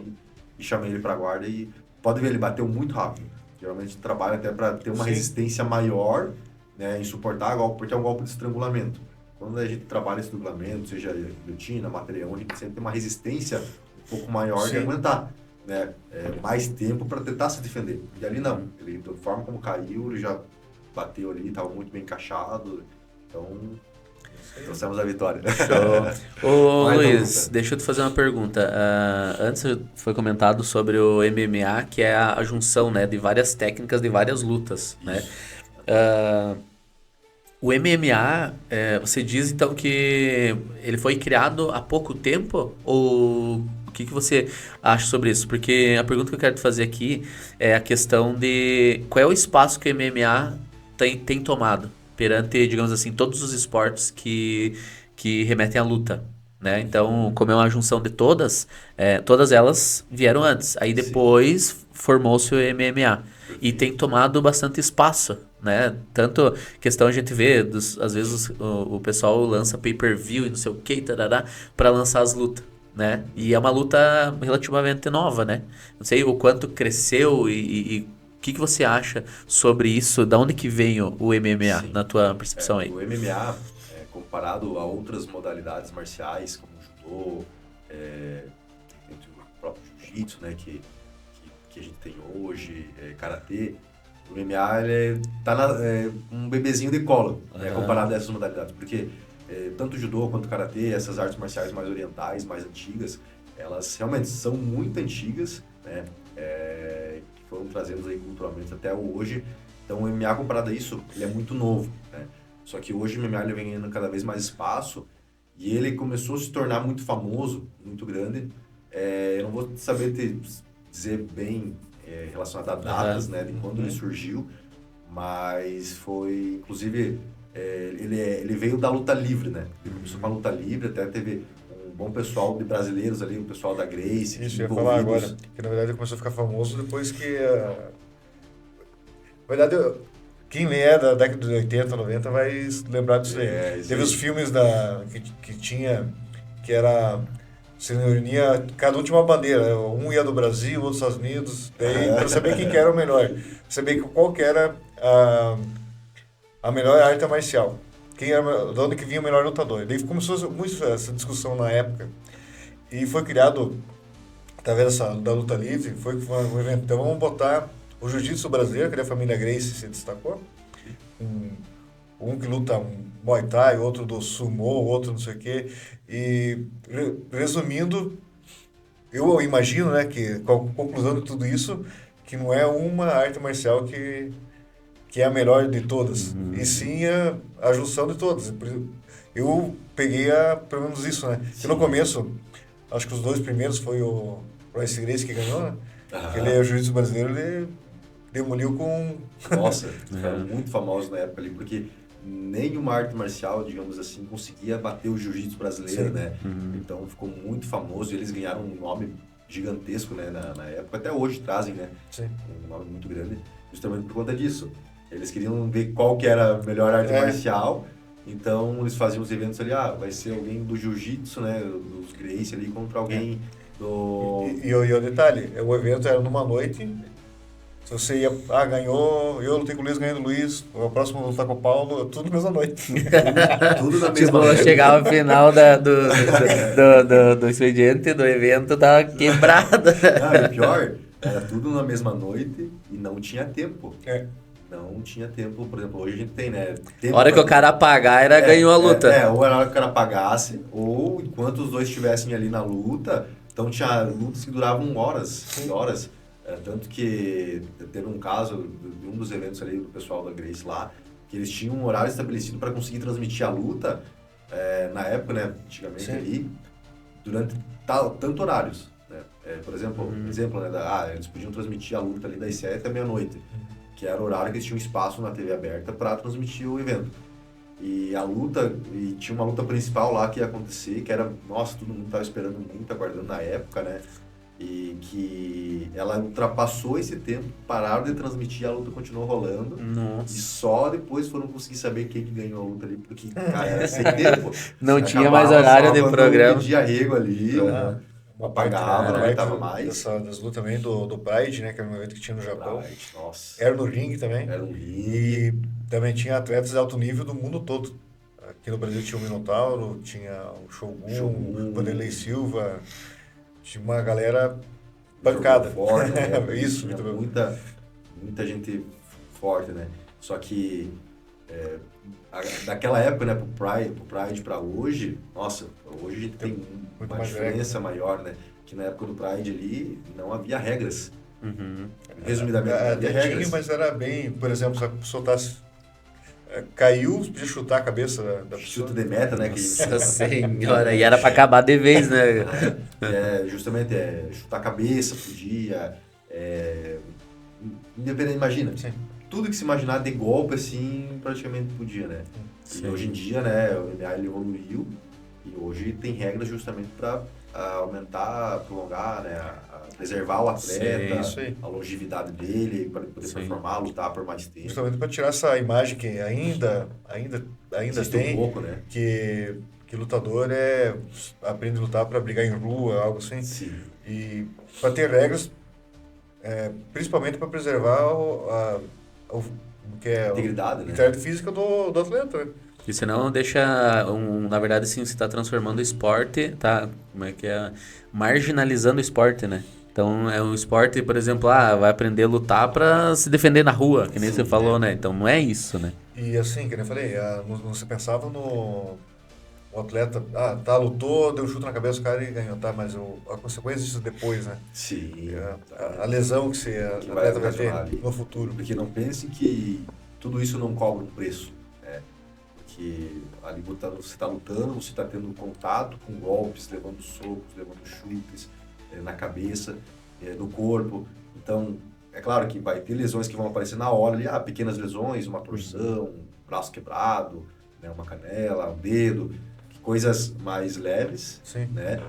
e chamei ele para guarda e pode ver, ele bateu muito rápido. Geralmente trabalha até para ter uma resistência maior, né, em suportar golpe, porque é um golpe de estrangulamento. Quando a gente trabalha esse estrangulamento, seja guilhotina, material, a gente sempre tem uma resistência um pouco maior de aguentar, né, mais tempo para tentar se defender. E ali não, ele, da forma como caiu, ele já bateu ali, estava muito bem encaixado, então trouxemos a vitória. Show. Ô Luiz, deixa eu te fazer uma pergunta. Antes foi comentado sobre o MMA, que é a junção, né, de várias técnicas, de várias lutas, né? O MMA, você diz então que ele foi criado há pouco tempo? Ou o que você acha sobre isso? Porque a pergunta que eu quero te fazer aqui é a questão de qual é o espaço que o MMA tem tomado perante, digamos assim, todos os esportes que remetem à luta, né? Então, como é uma junção de todas elas vieram antes. Aí depois formou-se o MMA. E tem tomado bastante espaço, né? Tanto questão a gente vê, às vezes o pessoal lança pay-per-view e não sei o que, para lançar as lutas, né? E é uma luta relativamente nova, né? Não sei o quanto cresceu e o que você acha sobre isso? Da onde que vem o MMA, na tua percepção aí? O MMA, comparado a outras modalidades marciais, como o judô, entre o próprio jiu-jitsu, né, que que a gente tem hoje, karatê, o MMA ele tá um bebezinho de colo, né, comparado a essas modalidades, porque tanto o judô quanto o karatê, essas artes marciais mais orientais, mais antigas, elas realmente são muito antigas, né, que foram trazidas aí culturalmente até hoje. Então o MMA comparado a isso, ele é muito novo, né? Só que hoje o MMA ele vem ganhando cada vez mais espaço e ele começou a se tornar muito famoso, muito grande. Eu não vou saber dizer bem relacionado a datas, né, de quando ele surgiu, mas foi, inclusive, ele veio da luta livre, né? Ele começou com a luta livre, até teve um bom pessoal de brasileiros ali, o pessoal da Gracie. Isso, eu ia falar agora, que na verdade ele começou a ficar famoso depois que... Na verdade, quem é da década de 80, 90 vai lembrar disso aí. Teve os filmes que tinha, que era... Se reunia, cada um tinha uma bandeira, um ia do Brasil, outro dos Estados Unidos, daí para saber quem que era o melhor, saber qual que era a melhor arte marcial, quem era, de onde que vinha o melhor lutador. Daí começou muito essa discussão na época e foi criado, através da luta livre, foi um evento. Então vamos botar o jiu-jitsu brasileiro, que a família Gracie se destacou, um que luta Muay Thai, outro do Sumo, outro não sei o quê. E, resumindo, eu imagino, né, que, conclusão de tudo isso, que não é uma arte marcial que é a melhor de todas, e sim a junção de todas. Eu peguei pelo menos isso, né? Que no começo, acho que os 2 primeiros foi o Royce Gracie que ganhou, né? Ele é o jiu-jitsu brasileiro, ele demoliu com... Nossa, ficaram muito famosos na época ali, porque nenhuma arte marcial, digamos assim, conseguia bater o jiu-jitsu brasileiro, né? Então ficou muito famoso e eles ganharam um nome gigantesco, né, na época. Até hoje trazem, né? Sim. Um nome muito grande, justamente por conta disso. Eles queriam ver qual que era a melhor arte marcial, então eles faziam os eventos ali, vai ser alguém do jiu-jitsu, né, dos Gracie ali, contra alguém do... E o detalhe, o evento era numa noite... Se você ia, ganhou, eu lutei com o Luiz, ganhei do Luiz, o próximo lutar com o Paulo, tudo na mesma noite. Tudo na mesma noite. Chegava no final do expediente, do evento, tava quebrado. Não, e pior, era tudo na mesma noite e não tinha tempo. Não tinha tempo, por exemplo, hoje a gente tem, né? A hora que o cara apagar, ganhou a luta. Ou era a hora que o cara apagasse, ou enquanto os dois estivessem ali na luta, então tinha lutas que duravam horas e horas. Tanto que teve um caso de um dos eventos ali do pessoal da Gracie lá, que eles tinham um horário estabelecido para conseguir transmitir a luta, na época, né, antigamente ali, durante tanto horários, né? Por exemplo, né, eles podiam transmitir a luta ali das 7 até meia-noite, que era o horário que eles tinham espaço na TV aberta para transmitir o evento. E a luta, e tinha uma luta principal lá que ia acontecer, que era, nossa, todo mundo estava esperando muito, aguardando na época, né? E que ela ultrapassou esse tempo, pararam de transmitir, a luta continuou rolando. Nossa. E só depois foram conseguir saber quem que ganhou a luta ali, porque, cara, era sem tempo. Não tinha mais horário de programa. De arrego ali, apagava, não aguentava mais. Das lutas também do Pride, né, que era um evento que tinha no Japão. Pride, nossa. Era no ringue também. Era um ringue. E também tinha atletas de alto nível do mundo todo. Aqui no Brasil tinha o Minotauro, tinha o Shogun, o Vanderlei Silva... Tinha uma galera bancada. Forte, né? Isso, tinha muita gente forte, né? Só que daquela época, né, pro Pride pra hoje, nossa, hoje a gente tem uma diferença maior, né? Que na época do Pride ali não havia regras. Resumidamente, não havia regras. Mas era bem, por exemplo, se a pessoa caiu, podia chutar a cabeça da pessoa. Chuta de meta, né? Nossa senhora, e era pra acabar de vez, né? Justamente, chutar a cabeça podia. Independente, imagina. Sim. Tudo que se imaginar de golpe, assim, praticamente podia, né? Sim. E hoje em dia, né, o MMA ele evoluiu e hoje tem regras justamente para aumentar, prolongar, né, preservar o atleta, a longevidade dele, para ele poder performar, lutar por mais tempo. Justamente para tirar essa imagem que ainda tem, um pouco, né? que lutador aprende a lutar para brigar em rua, algo assim. Sim. E para ter regras, principalmente para preservar a integridade, né? Integridade física do atleta, né? E senão deixa, na verdade, sim, você está transformando o esporte, tá, como é que é, marginalizando o esporte, né? Então é um esporte, por exemplo, vai aprender a lutar pra se defender na rua, que nem você falou, né? Então não é isso, né? E assim, que nem eu falei, você pensava no o atleta, lutou, deu um chute na cabeça do cara e ganhou, tá? Mas a consequência disso depois, né? Sim. A lesão que Que o vai atleta vai ter ocasionar ali. no futuro. Porque não pense que tudo isso não cobra um preço, né? Porque ali você está lutando, você está tendo contato com golpes, levando socos, levando chutes na cabeça, no corpo. Então, é claro que vai ter lesões que vão aparecer na hora, ali, pequenas lesões, uma torção, um braço quebrado, né, uma canela, um dedo, coisas mais leves, Sim. né?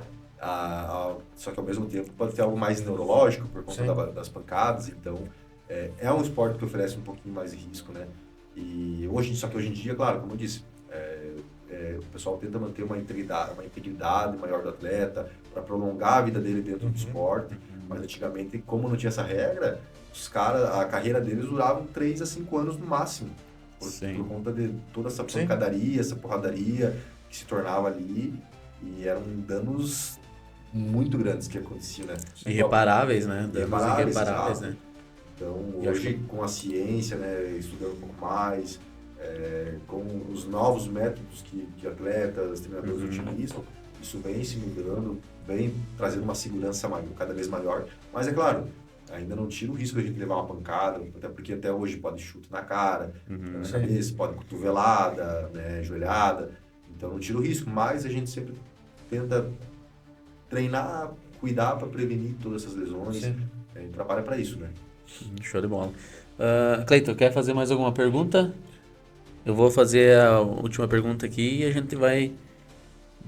Só que ao mesmo tempo pode ter algo mais neurológico por conta das pancadas, então é um esporte que oferece um pouquinho mais de risco, né? Só que hoje em dia, claro, como eu disse, o pessoal tenta manter uma integridade maior do atleta para prolongar a vida dele dentro do esporte, mas antigamente, como não tinha essa regra, os caras, a carreira deles duravam 3 a 5 anos no máximo, por conta de toda essa pancadaria, essa porradaria que se tornava ali, e eram danos muito grandes que aconteciam, né? Irreparáveis, né? Danos irreparáveis, exato. né? Então, hoje, com a ciência, né, estudando um pouco mais, com os novos métodos que atletas, treinadores utilizam, isso vem se mudando, vem trazendo uma segurança cada vez maior. Mas, é claro, ainda não tira o risco de a gente levar uma pancada, até porque até hoje pode chute na cara, na cabeça, pode cotovelada, né, joelhada. Então, não tira o risco, mas a gente sempre tenta treinar, cuidar para prevenir todas essas lesões. A gente trabalha para isso, né? Show de bola. Cleiton, quer fazer mais alguma pergunta? Eu vou fazer a última pergunta aqui e a gente vai...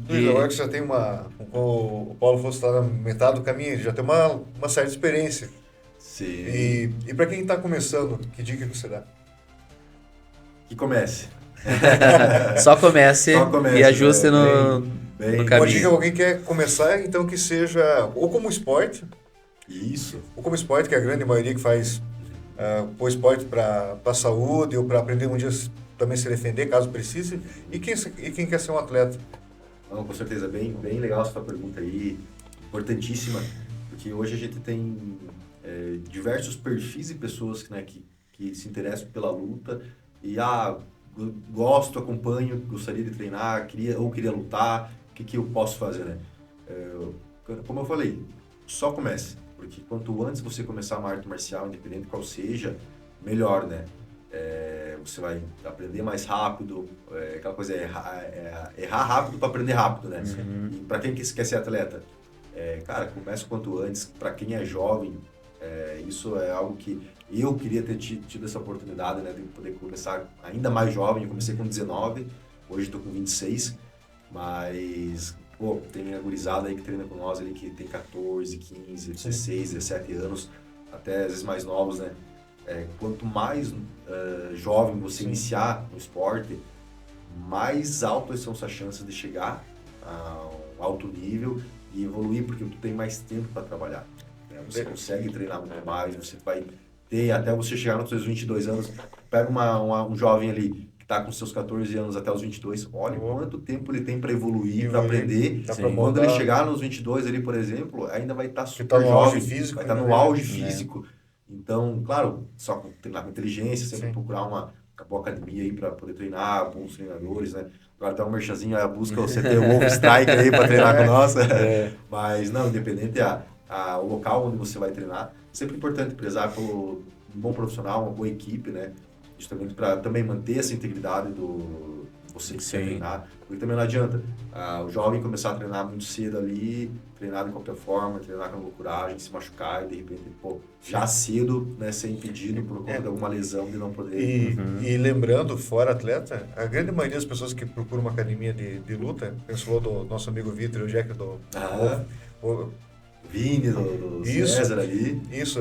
Luiz, agora que você já tem o Paulo falou que está na metade do caminho, já tem uma certa experiência. Sim. E para quem está começando, que dica que você dá? Que comece. Só comece e ajuste no Uma caminho. dica, alguém quer começar, então que seja ou como esporte, Isso. ou como esporte, que é a grande maioria que faz o esporte para a saúde ou para aprender um dia também se defender, caso precise, e quem quer ser um atleta? Não, com certeza, bem legal essa sua pergunta aí, importantíssima, porque hoje a gente tem diversos perfis de pessoas, né, que se interessam pela luta e gosto, acompanho, gostaria de treinar, queria lutar, o que eu posso fazer, né? Como eu falei, só comece, porque quanto antes você começar uma arte marcial, independente qual seja, melhor, né? Você vai aprender mais rápido, aquela coisa errar rápido para aprender rápido, né? E para quem quer ser atleta, cara, comece o quanto antes. Para quem é jovem, isso é algo que eu queria ter tido essa oportunidade, né, de poder começar ainda mais jovem. Eu comecei com 19, hoje estou com 26, mas tem a gurizada aí que treina com nós ali que tem 14, 15, 16, 17 anos, até às vezes mais novos, né? Quanto mais jovem você iniciar no esporte, mais altas são suas chances de chegar a um alto nível e evoluir, porque tu tem mais tempo para trabalhar, né? Você consegue treinar muito mais, você vai ter, até você chegar nos seus 22 anos, pega um jovem ali que está com seus 14 anos até os 22, olha quanto tempo ele tem para evoluir, para aprender. Quando ele chegar nos 22 ali, por exemplo, ainda vai estar super jovem, vai estar no auge físico. Então, claro, só treinar com inteligência, sempre procurar uma boa academia aí para poder treinar, bons treinadores, né? Agora tá um merchanzinho, busca você ter o Wolf Strike aí para treinar com nós. Mas, não, independente o local onde você vai treinar, sempre importante prezar por um bom profissional, uma boa equipe, né? Justamente para também manter essa integridade do você que quer treinar. Porque também não adianta o jovem começar a treinar muito cedo ali, treinar de qualquer forma, treinar com loucuragem, se machucar e de repente, já cedo, né, ser impedido por conta de alguma lesão de não poder... E lembrando, fora atleta, a grande maioria das pessoas que procuram uma academia de luta, você falou do nosso amigo Vitor e o Jack do... Vini, do César ali. Isso,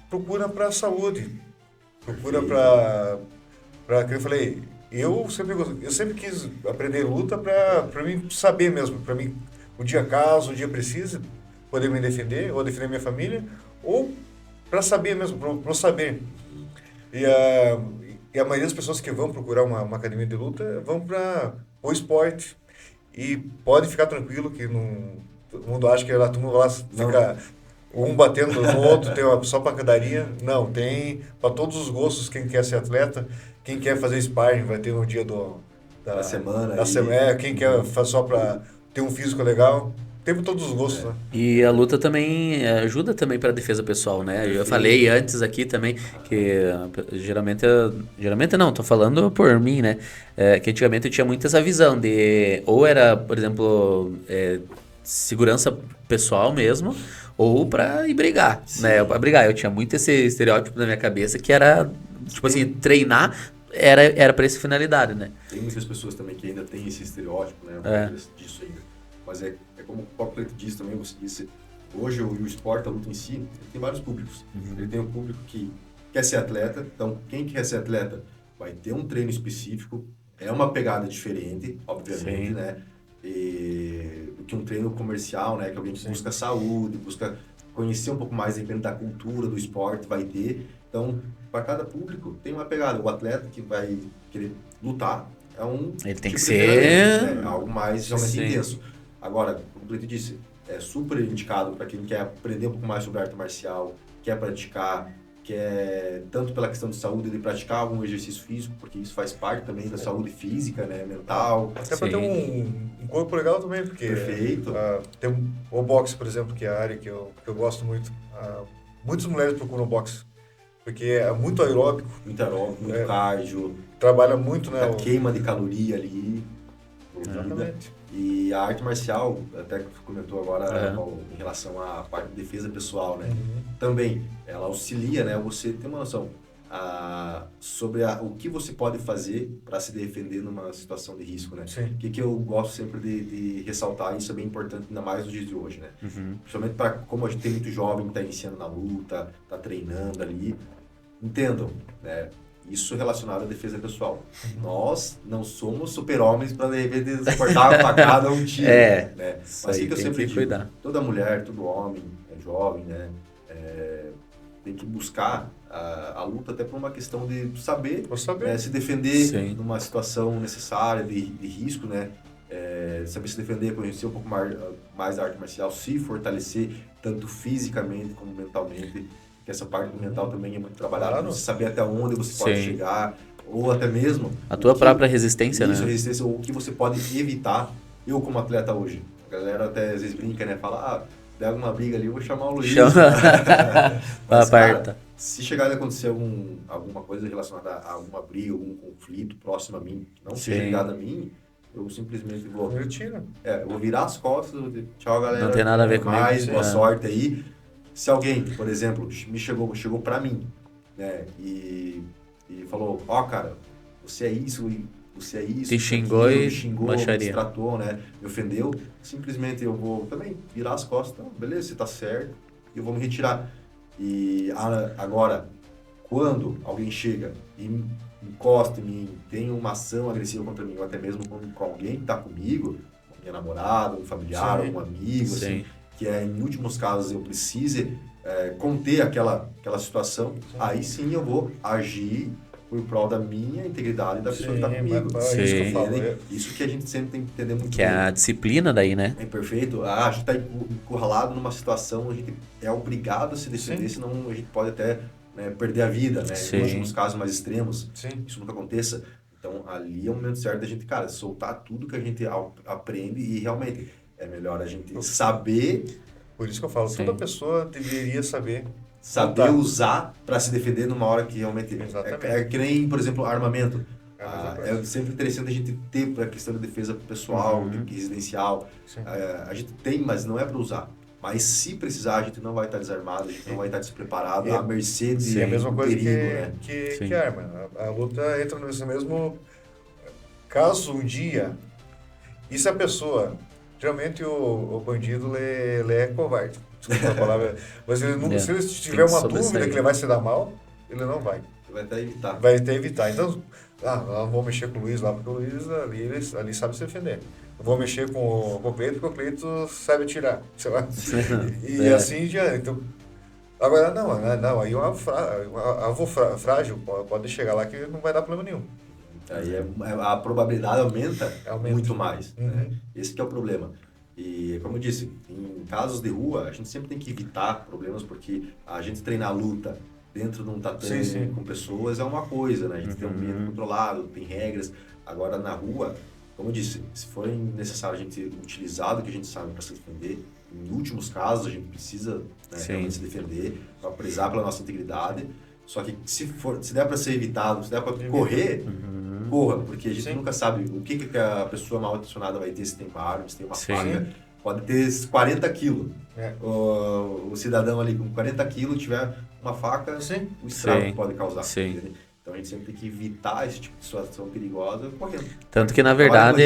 procura para a saúde, procura para que eu falei, eu sempre quis aprender luta para mim saber mesmo, para mim, o dia caso, o dia precise, poder me defender, ou defender minha família, ou para saber mesmo, para saber. E a maioria das pessoas que vão procurar uma academia de luta vão para o esporte. E pode ficar tranquilo que todo mundo acha que lá, todo mundo lá fica um batendo no outro, tem só pancadaria. Não, tem para todos os gostos, quem quer ser atleta, quem quer fazer sparring, vai ter no dia Da semana. quem quer fazer só para ter um físico legal. Tem para todos os gostos, né? E a luta também ajuda também para a defesa pessoal, né? Eu falei antes aqui também que geralmente não, tô falando por mim, né? Que antigamente eu tinha muito essa visão de ou era, por exemplo, segurança pessoal mesmo, ou para ir brigar, né? Para brigar, eu tinha muito esse estereótipo na minha cabeça que era tipo assim, treinar era para essa finalidade, né? Tem muitas pessoas também que ainda têm esse estereótipo, né? Disso ainda. Mas é como o próprio Cleiton disse também, você disse, hoje o esporte, a luta em si, ele tem vários públicos. Ele tem um público que quer ser atleta, então quem quer ser atleta vai ter um treino específico, é uma pegada diferente, obviamente, né? Do que um treino comercial, né? Que alguém que busca saúde, busca conhecer um pouco mais dependendo da cultura do esporte, vai ter. Então, para cada público tem uma pegada. O atleta que vai querer lutar é ele tem tipo que de ser treinamento, né? Algo mais realmente intenso. Agora, como o Cleiton disse, é super indicado para quem quer aprender um pouco mais sobre arte marcial, quer praticar, quer tanto pela questão de saúde, de praticar algum exercício físico, porque isso faz parte também da saúde física, né, mental. Até para ter um corpo legal também, porque perfeito. Tem o boxe, por exemplo, que é a área que eu gosto muito. Muitas mulheres procuram boxe, porque é muito aeróbico. Muito aeróbico, muito cardio. Trabalha muito, né? A queima de caloria ali. Exatamente. E a arte marcial, até que você comentou agora em relação à parte de defesa pessoal, né? Também, ela auxilia, né? Você ter uma noção sobre o que você pode fazer para se defender numa situação de risco, né? O que eu gosto sempre de ressaltar, isso é bem importante, ainda mais nos dias de hoje, né? Principalmente para como a gente tem muito jovem que está iniciando na luta, está treinando ali, entendam, né? Isso relacionado à defesa pessoal. Nós não somos super-homens para, de repente, suportar uma facada ou um tiro. Né? Mas o que eu sempre digo, toda mulher, todo homem, jovem, né? Tem que buscar a luta até por uma questão de saber. Se defender numa situação necessária de risco, né? Saber se defender, conhecer um pouco mais da arte marcial, se fortalecer tanto fisicamente como mentalmente. Que essa parte do mental também é muito trabalhada, você saber até onde você pode chegar, ou até mesmo... A tua própria resistência, né? Resistência, ou o que você pode evitar. Eu, como atleta hoje, a galera até às vezes brinca, né? Fala, pega uma briga ali, eu vou chamar o Luiz. Mas, cara, se chegar a acontecer alguma coisa relacionada a alguma briga, algum conflito próximo a mim, que não seja ligado a mim, eu simplesmente vou... eu vou virar as costas, tchau, galera. Não tem nada a ver comigo. Boa sorte aí. Se alguém, por exemplo, chegou pra mim, né, e falou, cara, você é isso, te xingou e me tratou, né, me ofendeu, simplesmente eu vou também virar as costas, então, beleza, você tá certo, e eu vou me retirar. E agora, quando alguém chega e encosta em mim, tem uma ação agressiva contra mim, ou até mesmo com alguém que tá comigo, minha namorada, um familiar, um amigo, assim, que em últimos casos eu precise conter aquela situação, aí sim eu vou agir por prol da minha integridade e da pessoa que está comigo. Isso que eu falo. Isso que a gente sempre tem que entender muito bem. Que é a disciplina daí, né? É perfeito. A gente está encurralado numa situação, a gente é obrigado a se defender, senão a gente pode até perder a vida, né? Nos últimos casos mais extremos, isso nunca aconteça. Então, ali é o momento certo da gente, soltar tudo que a gente aprende e realmente... É melhor a gente saber... Por isso que eu falo, toda pessoa deveria saber usar para se defender numa hora que realmente... É que nem, por exemplo, armamento. É sempre interessante a gente ter para a questão da defesa pessoal, residencial. A gente tem, mas não é para usar. Mas se precisar, a gente não vai estar desarmado, a gente não vai estar despreparado, à mercê de é a mesma coisa perigo, que arma. A luta entra nesse mesmo... Caso um dia... E se a pessoa... Geralmente o bandido ele é covarde, desculpa a palavra, mas se ele tiver uma dúvida que ele vai se dar mal, ele não vai. Vai até evitar. Vai até evitar. Então, não vou mexer com o Luiz lá, porque o Luiz ali sabe se defender. Eu vou mexer com o Cleito, porque o Cleito sabe atirar, sei lá. E assim já. Então, agora não, aí um avô frágil pode chegar lá que não vai dar problema nenhum. Aí a probabilidade aumenta muito mais. Né? Esse que é o problema. E, como eu disse, em casos de rua, a gente sempre tem que evitar problemas, porque a gente treinar a luta dentro de um tatame com pessoas é uma coisa, né? A gente tem um ambiente controlado, tem regras. Agora, na rua, como eu disse, se for necessário a gente utilizar do que a gente sabe para se defender, em últimos casos a gente precisa, né, realmente se defender, para prezar pela nossa integridade. Só que se der para ser evitado, se der para correr, corra, porque a gente nunca sabe o que a pessoa mal intencionada vai ter, se tem uma arma, se tem uma faca. Pode ter 40 quilos. O cidadão ali com 40 quilos tiver uma faca, o estrago que pode causar. Então a gente sempre tem que evitar esse tipo de situação perigosa correndo. Tanto que na verdade,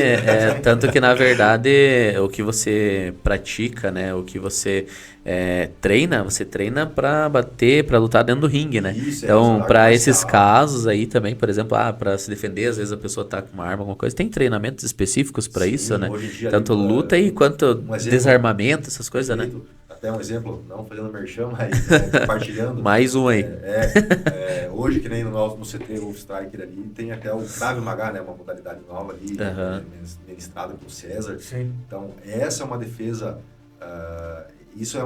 o que você pratica, né, o que você treina para bater, para lutar dentro do ringue, né? Isso, então, para esses casos aí também, por exemplo, para se defender, às vezes a pessoa tá com uma arma, alguma coisa, tem treinamentos específicos para isso, né? Tanto luta aí quanto desarmamento, essas coisas, né? Até um exemplo, não fazendo merchan, mas compartilhando. Mais um aí. Hoje, que nem no CT Wolf Striker ali, tem até o Krav Maga, né? Uma modalidade nova ali, ministrada pelo César. Então, essa é uma defesa, isso é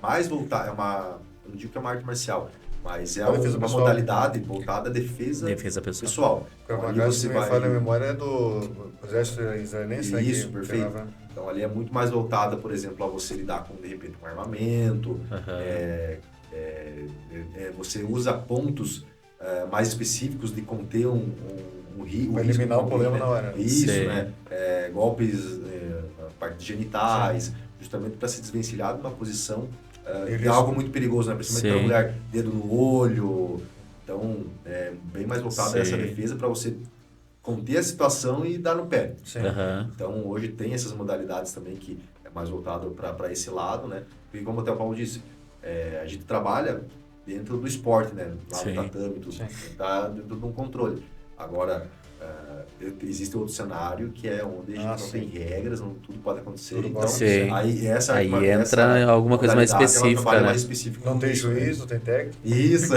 mais voltada, eu não digo que é uma arte marcial, mas é uma modalidade voltada à defesa pessoal. O Krav Maga, se me falha a memória, é do exército israelense, né? Isso, perfeito. Então, ali é muito mais voltada, por exemplo, a você lidar com, de repente, com armamento, você usa pontos mais específicos de conter um risco. Para eliminar o problema na hora. Isso, né? Golpes na parte de genitais, justamente para se desvencilhar de uma posição de algo muito perigoso, né? Principalmente para a mulher, dedo no olho. Então, é bem mais voltada a essa defesa para você conter a situação e dar no pé. Então, hoje tem essas modalidades também que é mais voltado para esse lado, né? E como até o Paulo disse, a gente trabalha dentro do esporte, né? Lá no tatame, tudo. Tá dentro de um controle. Agora, existe outro cenário que é onde a gente não tem regras, tudo pode acontecer. Então, aí entra alguma coisa mais específica, né? Mais específica. Não tem juiz, não tem técnico. Isso.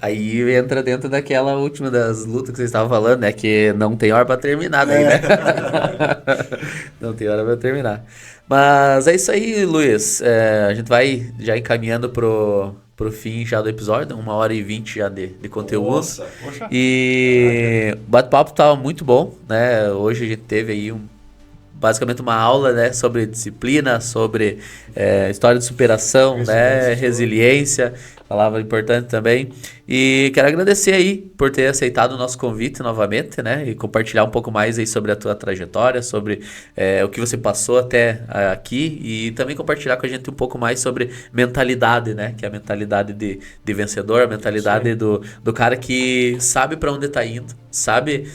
Aí entra dentro daquela última das lutas que vocês estavam falando, né? Que não tem hora pra terminar daí, né? Não tem hora pra terminar. Mas é isso aí, Luiz. A gente vai já encaminhando pro fim já do episódio, 1h20 já de conteúdo. Nossa, poxa. E o bate-papo tava muito bom, né? Hoje a gente teve aí basicamente uma aula, né, sobre disciplina, sobre história de superação, né, resiliência, palavra importante também. E quero agradecer aí por ter aceitado o nosso convite novamente, né, e compartilhar um pouco mais aí sobre a tua trajetória, sobre o que você passou até aqui, e também compartilhar com a gente um pouco mais sobre mentalidade, né, que é a mentalidade de vencedor, a mentalidade do cara que sabe para onde está indo, sabe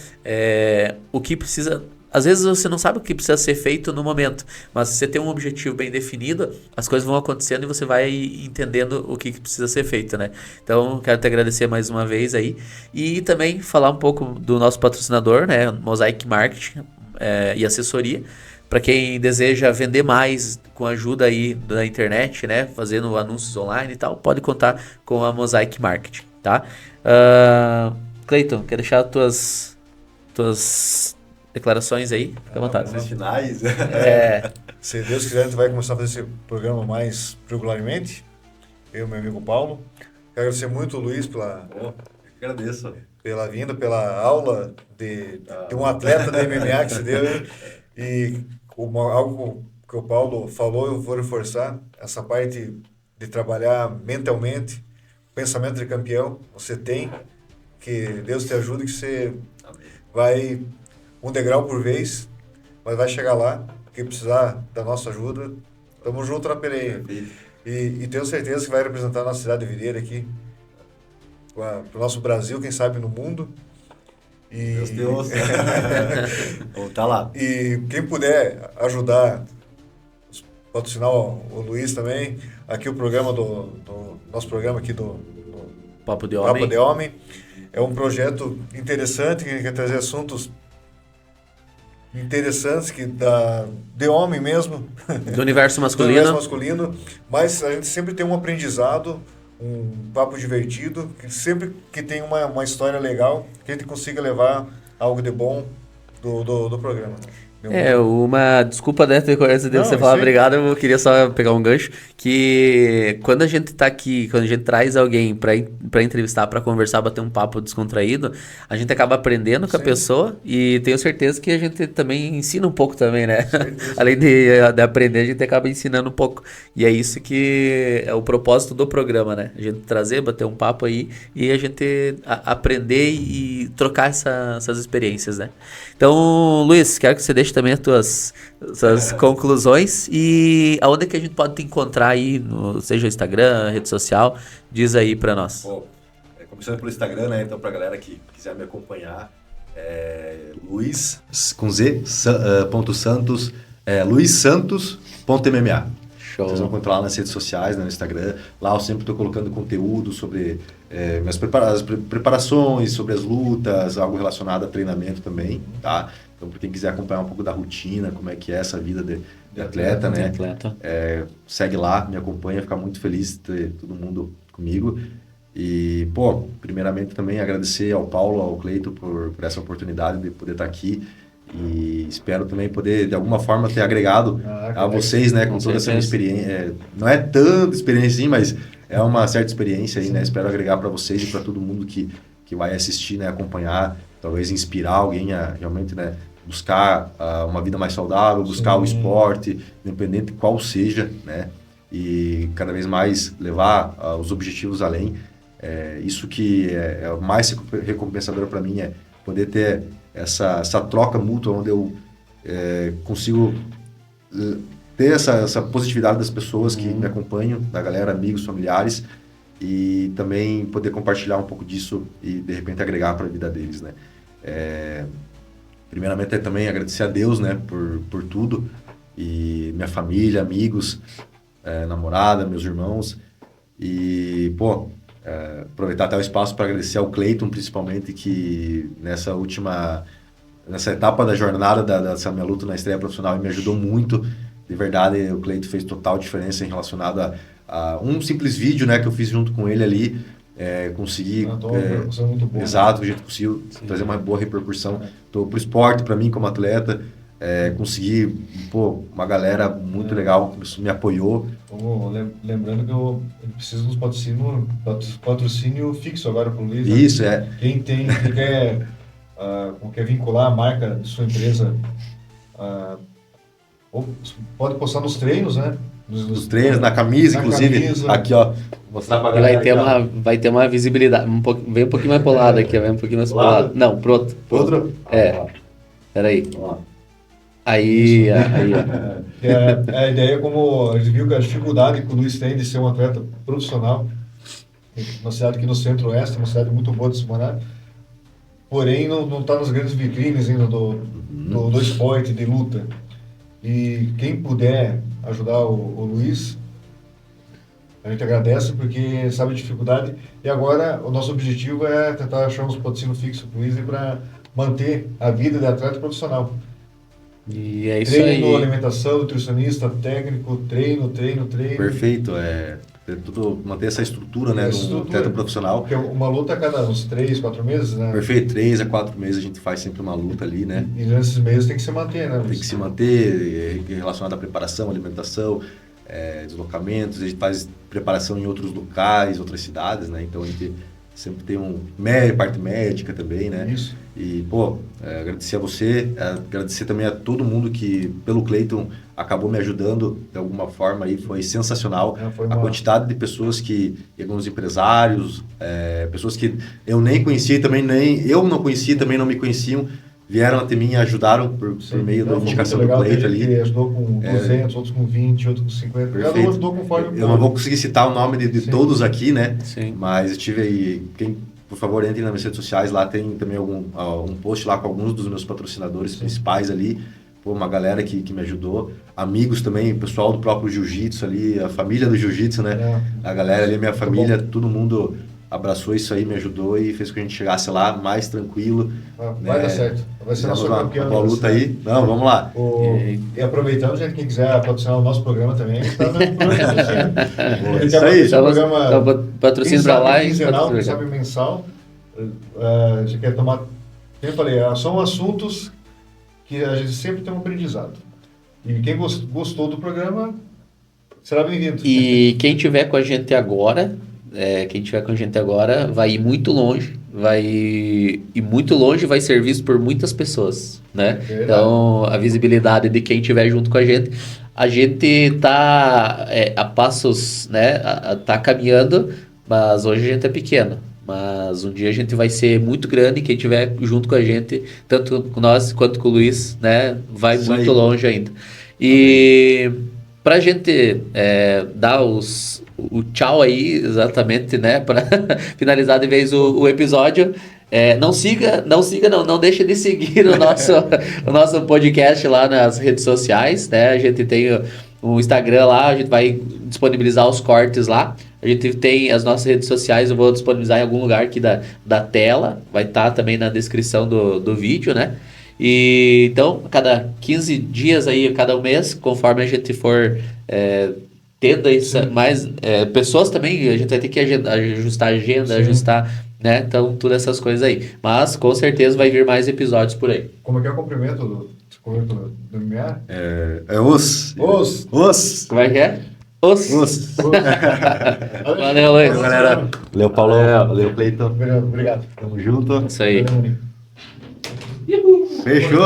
o que precisa. Às vezes você não sabe o que precisa ser feito no momento, mas se você tem um objetivo bem definido, as coisas vão acontecendo e você vai entendendo o que precisa ser feito, né? Então, quero te agradecer mais uma vez aí e também falar um pouco do nosso patrocinador, né? Mosaic Marketing e assessoria. Para quem deseja vender mais com a ajuda aí da internet, né? Fazendo anúncios online e tal, pode contar com a Mosaic Marketing, tá? Cleiton, quer deixar tuas declarações aí, fica à vontade. Finais. Se Deus quiser, a gente vai começar a fazer esse programa mais regularmente. Eu e meu amigo Paulo. Quero agradecer muito o Luiz pela vinda, pela aula de um atleta da MMA que se deu. E algo que o Paulo falou, eu vou reforçar, essa parte de trabalhar mentalmente, pensamento de campeão, você tem, que Deus te ajude, que você vai um degrau por vez, mas vai chegar lá, quem precisar da nossa ajuda, tamo junto na peleia. E tenho certeza que vai representar a nossa cidade de Videira aqui, para o nosso Brasil, quem sabe no mundo. Deus. Tá lá. E quem puder ajudar, patrocinar o Luiz também, aqui o programa nosso programa aqui do Papo de Homem. É um projeto interessante, que quer trazer assuntos interessantes de homem mesmo. Do universo masculino. Mas a gente sempre tem um aprendizado, um papo divertido, que sempre que tem uma história legal, que a gente consiga levar algo de bom do programa. Desculpa, né, antes de Não, você isso falar aí. obrigado, eu queria só pegar um gancho, que quando a gente tá aqui, quando a gente traz alguém pra entrevistar, pra conversar, bater um papo descontraído, a gente acaba aprendendo com a Sim. pessoa e tenho certeza que a gente também ensina um pouco também, né? Certeza. Além de aprender, a gente acaba ensinando um pouco. E é isso que é o propósito do programa, né? A gente trazer, bater um papo aí e a gente aprender e trocar essas experiências, né? Então, Luiz, quero que você deixe também as suas conclusões e aonde é que a gente pode te encontrar aí, seja o Instagram, rede social, diz aí pra nós. Bom, começando pelo Instagram, né? Então, pra galera que quiser me acompanhar, Luiz, com Z, ponto Santos, luizsantos.mma. Show. Vocês vão encontrar lá nas redes sociais, né, no Instagram. Lá eu sempre estou colocando conteúdo sobre minhas preparações, sobre as lutas, algo relacionado a treinamento também, tá? Então, para quem quiser acompanhar um pouco da rotina, como é que é essa vida de atleta, né? Segue lá, me acompanha, ficar muito feliz de ter todo mundo comigo. E, primeiramente também agradecer ao Paulo, ao Cleiton por essa oportunidade de poder estar aqui. E espero também poder, de alguma forma, ter agregado a vocês, né, com toda essa minha experiência. Não é tanta experiência assim, mas é uma certa experiência aí, né? Espero agregar para vocês e para todo mundo que vai assistir, né, acompanhar, talvez inspirar alguém a realmente, né, buscar uma vida mais saudável, buscar o esporte, independente de qual seja, né? E cada vez mais levar os objetivos além. Isso que é o mais recompensador para mim, é poder ter essa troca mútua, onde eu consigo ter essa positividade das pessoas que me acompanham, da galera, amigos, familiares, e também poder compartilhar um pouco disso e, de repente, agregar para a vida deles, né? Primeiramente, também agradecer a Deus, né, por tudo, e minha família, amigos, namorada, meus irmãos, e, aproveitar até o espaço para agradecer ao Cleiton, principalmente, que nessa etapa da jornada dessa minha luta na estreia profissional, ele me ajudou muito. De verdade, o Cleiton fez total diferença em relacionado a um simples vídeo, né, que eu fiz junto com ele ali. Consegui... Uma repercussão muito boa. Exato, a gente conseguiu trazer uma boa repercussão pro esporte, para mim como atleta. Consegui, uma galera muito legal que me apoiou. Lembrando que ele precisa de uns patrocínio fixo agora para o Luiz. Isso, Quem quer vincular a marca de sua empresa, pode postar nos treinos, né? Nos treinos, na camisa, inclusive. Camisa. Aqui, ó. Mostrar pra galera. Vai ter uma visibilidade. Vem um pouquinho mais pro lado aqui, vem um pouquinho mais pro lado. Não, pro outro. Outro? Peraí. Aí, ó. A ideia é como a gente viu que a dificuldade que o Luiz tem de ser um atleta profissional, uma cidade aqui no Centro-Oeste, uma cidade muito boa de se morar, porém não está nas grandes vitrines ainda do esporte, de luta. E quem puder ajudar o Luiz, a gente agradece, porque sabe a dificuldade. E agora o nosso objetivo é tentar achar uns patrocínios fixos para o Luiz para manter a vida de atleta profissional. E é isso treino, aí. alimentação, nutricionista, técnico, treino. Perfeito, manter essa estrutura, né, do atleta profissional. Porque uma luta a cada uns 3, 4 meses, né? Perfeito, 3 a 4 meses a gente faz sempre uma luta ali, né? E nesses meses tem que se manter, né? Tem que se manter relacionado à preparação, alimentação, deslocamentos. A gente faz preparação em outros locais, outras cidades, né? Então a gente sempre tem parte médica também, né? Isso. E, agradecer a você, agradecer também a todo mundo que, pelo Cleiton, acabou me ajudando de alguma forma aí, foi sensacional. A quantidade de pessoas alguns empresários, pessoas que eu nem conhecia também, eu não conhecia, também não me conheciam, vieram até mim e ajudaram por meio da indicação do Cleiton ali. Ele ajudou com 200, outros com 20, outros com 50. Cada um ajudou conforme... Eu não vou conseguir citar o nome de todos aqui, né? Sim. Mas eu tive aí... Por favor, entre nas minhas redes sociais, lá tem também um post lá com alguns dos meus patrocinadores principais ali, uma galera que me ajudou, amigos também, pessoal do próprio Jiu-Jitsu ali, a família do Jiu-Jitsu, né? A galera ali, minha família, todo mundo abraçou isso aí, me ajudou e fez com que a gente chegasse lá mais tranquilo. Vai dar certo, vai ser nosso campeão. Uma luta aí, não, vamos lá. E aproveitando, gente, quem quiser patrocinar o nosso programa também, está no programa. Isso aí. Patrocínio para lá e quinzenal, quem sabe mensal. A gente quer tomar... Como eu falei, são assuntos que a gente sempre tem um aprendizado. E quem gostou do programa, será bem-vindo. E quem tiver com a gente agora, vai ir muito longe, vai ser visto por muitas pessoas, né? Verdade. Então, a visibilidade de quem tiver junto com a gente tá a passos, né? Tá caminhando, mas hoje a gente é pequeno. Mas um dia a gente vai ser muito grande, quem tiver junto com a gente, tanto com nós quanto com o Luiz, né? Vai Isso muito aí. longe ainda. E pra gente dar o tchau aí, exatamente, né? Pra finalizar de vez o episódio. Não deixe de seguir o nosso podcast lá nas redes sociais, né? A gente tem o Instagram lá, a gente vai disponibilizar os cortes lá. A gente tem as nossas redes sociais, eu vou disponibilizar em algum lugar aqui da tela, vai estar também na descrição do vídeo, né? E então, a cada 15 dias aí, a cada mês, conforme a gente for tendo mais pessoas também, a gente vai ter que ajustar a agenda, Sim. ajustar, né? Então, todas essas coisas aí. Mas, com certeza, vai vir mais episódios por aí. Como é que é o cumprimento do MMA? É os. Os. Como é que é? Os. Valeu, Luiz. Valeu, galera. Valeu, Paulo. Valeu, Cleiton. Obrigado. Tamo junto. Isso aí. Valeu, Maninho. Fechou.